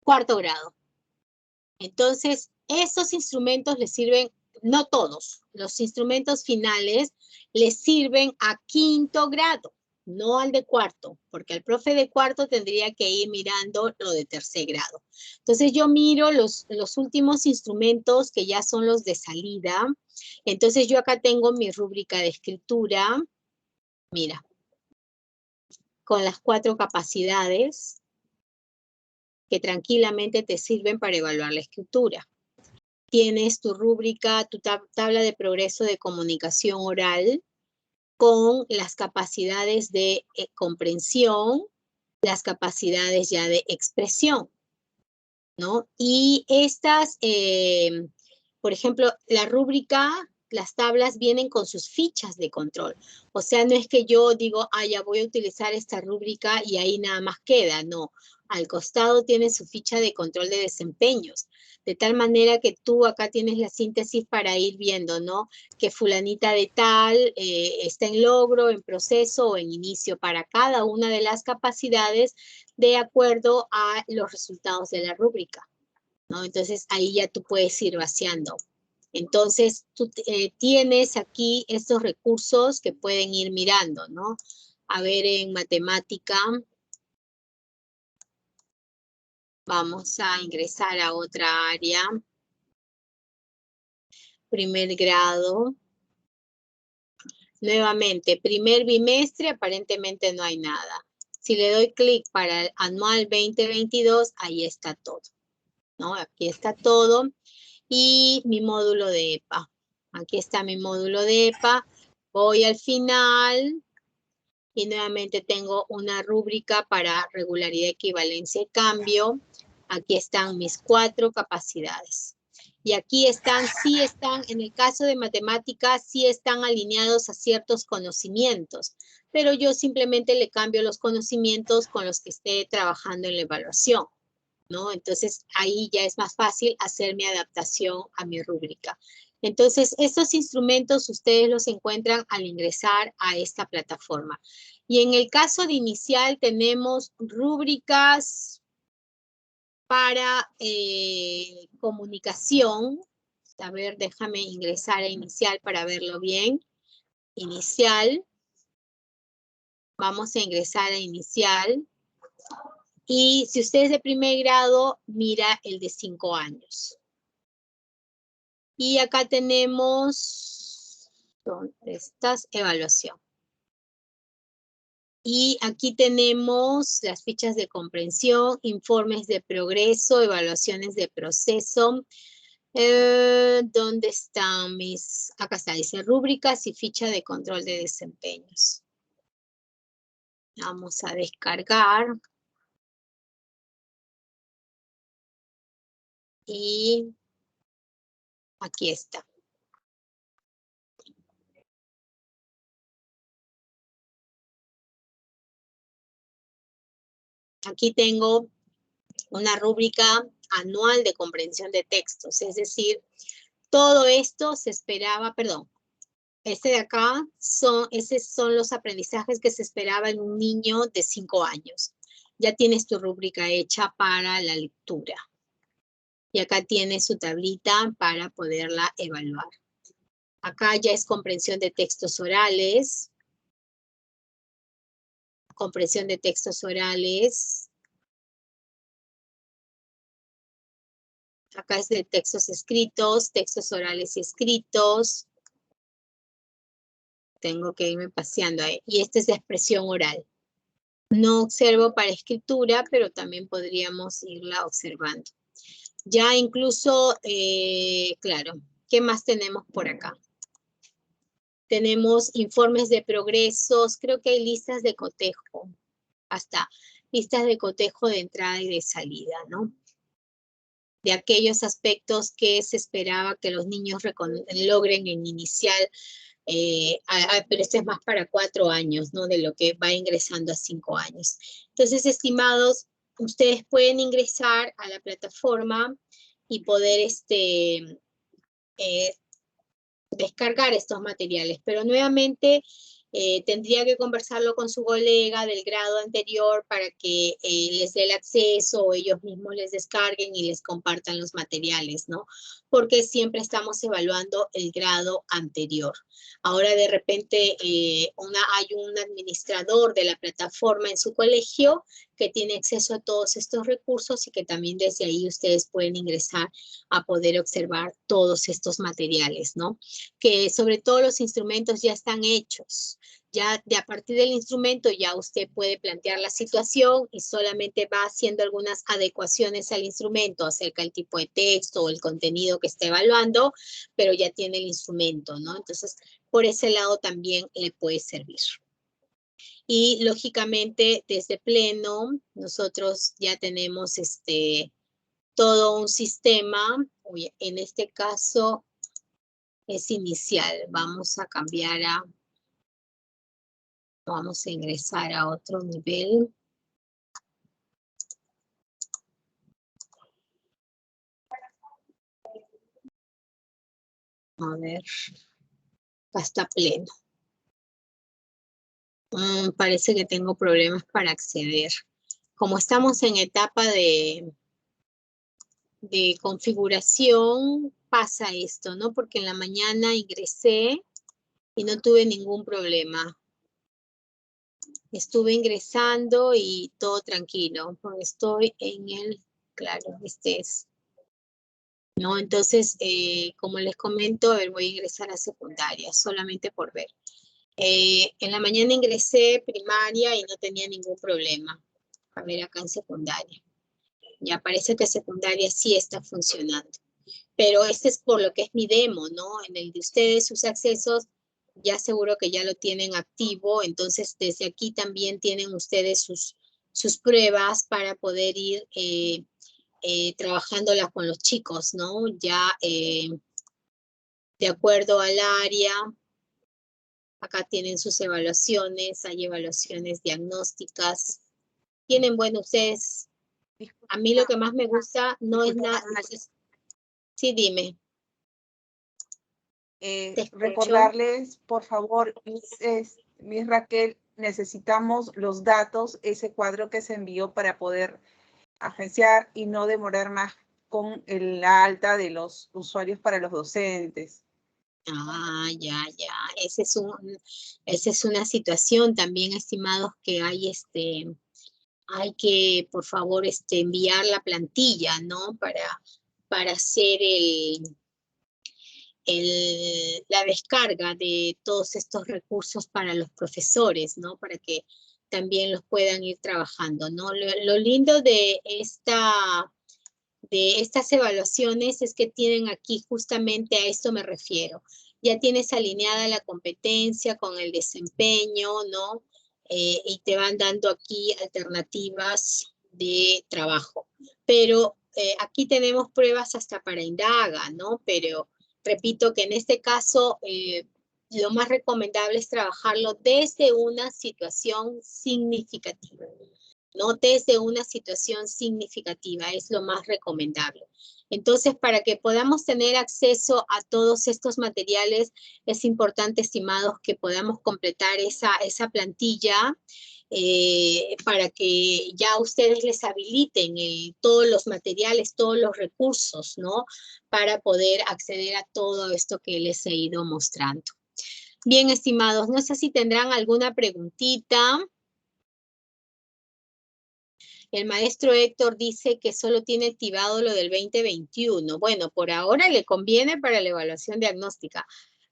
Speaker 1: Cuarto grado. Entonces, estos instrumentos les sirven, no todos, los instrumentos finales les sirven a quinto grado, no al de cuarto, porque el profe de cuarto tendría que ir mirando lo de tercer grado. Entonces, yo miro los últimos instrumentos que ya son los de salida. Entonces, yo acá tengo mi rúbrica de escritura, mira, con las 4 capacidades que tranquilamente te sirven para evaluar la escritura. Tienes tu rúbrica, tu tabla de progreso de comunicación oral con las capacidades de comprensión, las capacidades ya de expresión, ¿no? Y estas, por ejemplo, la rúbrica, las tablas vienen con sus fichas de control. O sea, no es que yo digo, ya voy a utilizar esta rúbrica y ahí nada más queda, no. Al costado tiene su ficha de control de desempeños, de tal manera que tú acá tienes la síntesis para ir viendo, ¿no? Que fulanita de tal está en logro, en proceso o en inicio para cada una de las capacidades de acuerdo a los resultados de la rúbrica, ¿no? Entonces ahí ya tú puedes ir vaciando. Entonces tú tienes aquí estos recursos que pueden ir mirando, ¿no? A ver, en matemática, vamos a ingresar a otra área. Primer grado. Nuevamente, primer bimestre, aparentemente no hay nada. Si le doy clic para el anual 2022, ahí está todo, ¿no? Aquí está todo. Y mi módulo de EPA. Aquí está mi módulo de EPA. Voy al final y nuevamente tengo una rúbrica para regularidad, equivalencia y cambio. Aquí están mis 4 capacidades. Y aquí están, sí están, en el caso de matemáticas, sí están alineados a ciertos conocimientos, pero yo simplemente le cambio los conocimientos con los que esté trabajando en la evaluación, ¿no? Entonces, ahí ya es más fácil hacer mi adaptación a mi rúbrica. Entonces, estos instrumentos ustedes los encuentran al ingresar a esta plataforma. Y en el caso de inicial tenemos rúbricas para comunicación. A ver, déjame ingresar a inicial para verlo bien. Inicial. Vamos a ingresar a inicial. Y si usted es de primer grado, mira el de 5 años. Y acá tenemos, ¿dónde estás? Evaluación. Y aquí tenemos las fichas de comprensión, informes de progreso, evaluaciones de proceso. ¿Dónde están mis? Acá está, dice rúbricas y ficha de control de desempeños. Vamos a descargar. Y aquí está. Aquí tengo una rúbrica anual de comprensión de textos, es decir, todo esto se esperaba, perdón, este de acá, esos son los aprendizajes que se esperaba en un niño de 5 años. Ya tienes tu rúbrica hecha para la lectura. Y acá tienes su tablita para poderla evaluar. Acá ya es comprensión de textos orales. Comprensión de textos orales. Acá es de textos escritos, textos orales y escritos. Tengo que irme paseando ahí. Y este es de expresión oral. No observo para escritura, pero también podríamos irla observando. Ya incluso, claro, ¿qué más tenemos por acá? Tenemos informes de progresos, creo que hay listas de cotejo, hasta listas de cotejo de entrada y de salida, ¿no? De aquellos aspectos que se esperaba que los niños logren en inicial, pero este es más para 4 años, ¿no? De lo que va ingresando a 5 años. Entonces, estimados, ustedes pueden ingresar a la plataforma y poder descargar estos materiales, pero nuevamente tendría que conversarlo con su colega del grado anterior para que les dé el acceso o ellos mismos les descarguen y les compartan los materiales, ¿no? Porque siempre estamos evaluando el grado anterior. Ahora de repente hay un administrador de la plataforma en su colegio que tiene acceso a todos estos recursos y que también desde ahí ustedes pueden ingresar a poder observar todos estos materiales, ¿no? Que sobre todo los instrumentos ya están hechos. Ya a partir del instrumento ya usted puede plantear la situación y solamente va haciendo algunas adecuaciones al instrumento acerca del tipo de texto o el contenido que esté evaluando, pero ya tiene el instrumento, ¿no? Entonces, por ese lado también le puede servir. Y lógicamente desde Pleno nosotros ya tenemos todo un sistema. En este caso es inicial. Vamos a cambiar vamos a ingresar a otro nivel. A ver, acá está Pleno. Parece que tengo problemas para acceder. Como estamos en etapa de configuración, pasa esto, ¿no? Porque en la mañana ingresé y no tuve ningún problema. Estuve ingresando y todo tranquilo, porque estoy en claro, este es. ¿No? Entonces, como les comento, a ver, voy a ingresar a secundaria, solamente por ver. En la mañana ingresé primaria y no tenía ningún problema. A ver, acá en secundaria. Ya parece que secundaria sí está funcionando. Pero este es por lo que es mi demo, ¿no? En el de ustedes, sus accesos, ya seguro que ya lo tienen activo. Entonces, desde aquí también tienen ustedes sus pruebas para poder ir trabajándola con los chicos, ¿no? Ya de acuerdo al área, acá tienen sus evaluaciones, hay evaluaciones diagnósticas. Tienen, bueno, ustedes, a mí lo que más me gusta no es nada. Sí, dime.
Speaker 4: Recordarles, por favor, Miss Raquel, necesitamos los datos, ese cuadro que se envió para poder agenciar y no demorar más con la alta de los usuarios para los docentes.
Speaker 1: Ah, ya. Esa es una situación también, estimados, que hay que, por favor, enviar la plantilla, ¿no? Para hacer la descarga de todos estos recursos para los profesores, ¿no? Para que también los puedan ir trabajando, ¿no? Lo lindo de estas evaluaciones es que tienen aquí, justamente a esto me refiero. Ya tienes alineada la competencia con el desempeño, ¿no? Y te van dando aquí alternativas de trabajo. Pero aquí tenemos pruebas hasta para indaga, ¿no? Pero repito que en este caso lo más recomendable es trabajarlo desde una situación significativa. ¿No? Desde una situación significativa es lo más recomendable. Entonces, para que podamos tener acceso a todos estos materiales, es importante, estimados, que podamos completar esa plantilla para que ya ustedes les habiliten todos los materiales, todos los recursos, ¿no? Para poder acceder a todo esto que les he ido mostrando. Bien, estimados, no sé si tendrán alguna preguntita. El maestro Héctor dice que solo tiene activado lo del 2021. Bueno, por ahora le conviene para la evaluación diagnóstica,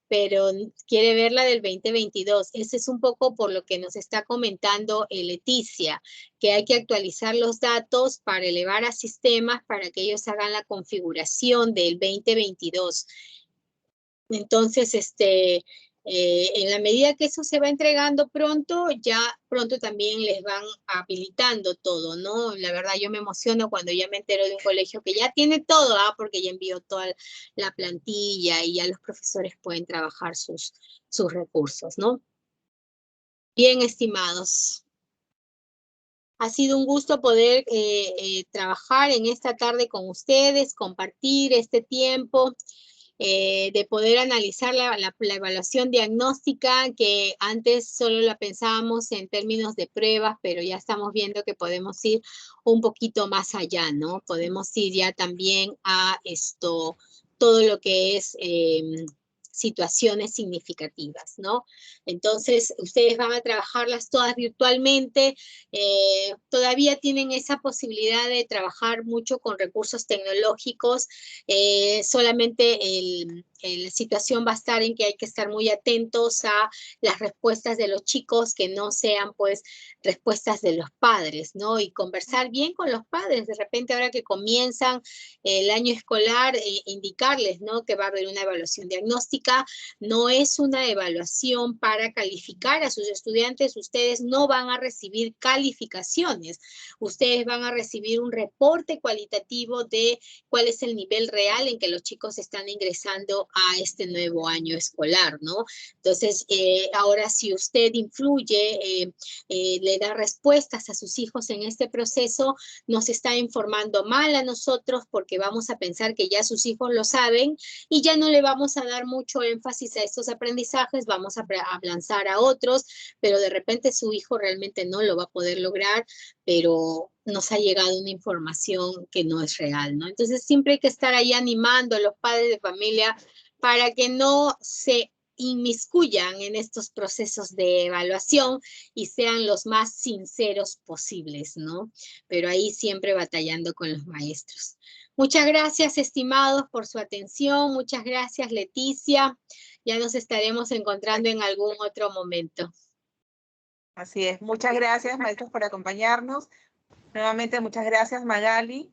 Speaker 1: pero quiere ver la del 2022. Ese es un poco por lo que nos está comentando Leticia, que hay que actualizar los datos para elevar a sistemas para que ellos hagan la configuración del 2022. Entonces, en la medida que eso se va entregando pronto, ya pronto también les van habilitando todo, ¿no? La verdad, yo me emociono cuando ya me entero de un colegio que ya tiene todo, porque ya envió toda la plantilla y ya los profesores pueden trabajar sus recursos, ¿no? Bien, estimados. Ha sido un gusto poder trabajar en esta tarde con ustedes, compartir este tiempo. De poder analizar la evaluación diagnóstica, que antes solo la pensábamos en términos de pruebas, pero ya estamos viendo que podemos ir un poquito más allá, ¿no? Podemos ir ya también a todo lo que es situaciones significativas, ¿no? Entonces, ustedes van a trabajarlas todas virtualmente, todavía tienen esa posibilidad de trabajar mucho con recursos tecnológicos, solamente la situación va a estar en que hay que estar muy atentos a las respuestas de los chicos, que no sean pues respuestas de los padres, ¿no? Y conversar bien con los padres, de repente ahora que comienzan el año escolar, indicarles, ¿no? Que va a haber una evaluación diagnóstica, no es una evaluación para calificar a sus estudiantes, ustedes no van a recibir calificaciones, ustedes van a recibir un reporte cualitativo de cuál es el nivel real en que los chicos están ingresando a este nuevo año escolar, ¿no? Entonces, ahora si usted influye, le da respuestas a sus hijos en este proceso, nos está informando mal a nosotros porque vamos a pensar que ya sus hijos lo saben y ya no le vamos a dar mucho énfasis a estos aprendizajes, vamos a lanzar a otros, pero de repente su hijo realmente no lo va a poder lograr, pero nos ha llegado una información que no es real, ¿no? Entonces siempre hay que estar ahí animando a los padres de familia para que no se inmiscuyan en estos procesos de evaluación y sean los más sinceros posibles, ¿no? Pero ahí siempre batallando con los maestros. Muchas gracias, estimados, por su atención. Muchas gracias, Leticia. Ya nos estaremos encontrando en algún otro momento.
Speaker 4: Así es. Muchas gracias, maestros, por acompañarnos. Nuevamente, muchas gracias, Magali.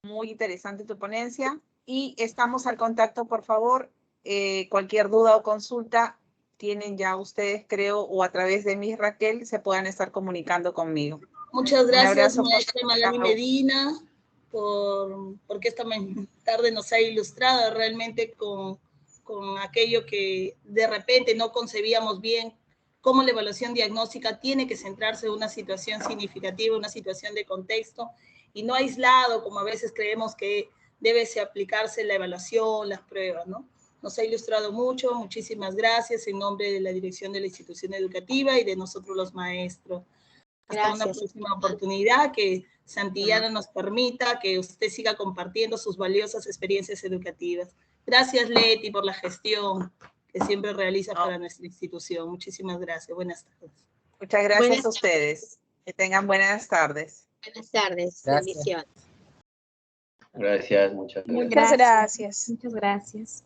Speaker 4: Muy interesante tu ponencia. Y estamos al contacto, por favor. Cualquier duda o consulta tienen ya ustedes, creo, o a través de Miss Raquel, se puedan estar comunicando conmigo.
Speaker 3: Muchas gracias,
Speaker 4: Un abrazo,
Speaker 3: maestra Magali Medina. porque esta tarde nos ha ilustrado realmente con aquello que de repente no concebíamos bien, cómo la evaluación diagnóstica tiene que centrarse en una situación significativa, una situación de contexto, y no aislado, como a veces creemos que debe aplicarse la evaluación, las pruebas, ¿no? Nos ha ilustrado mucho, muchísimas gracias en nombre de la dirección de la institución educativa y de nosotros los maestros. Hasta una próxima oportunidad, que Santillana nos permita que usted siga compartiendo sus valiosas experiencias educativas. Gracias, Leti, por la gestión que siempre realiza para nuestra institución. Muchísimas gracias. Buenas tardes.
Speaker 4: Muchas gracias a ustedes. Que tengan buenas tardes.
Speaker 1: Buenas tardes.
Speaker 2: Gracias.
Speaker 1: Bendiciones.
Speaker 6: Gracias, muchas gracias.
Speaker 7: Muchas gracias. Muchas gracias.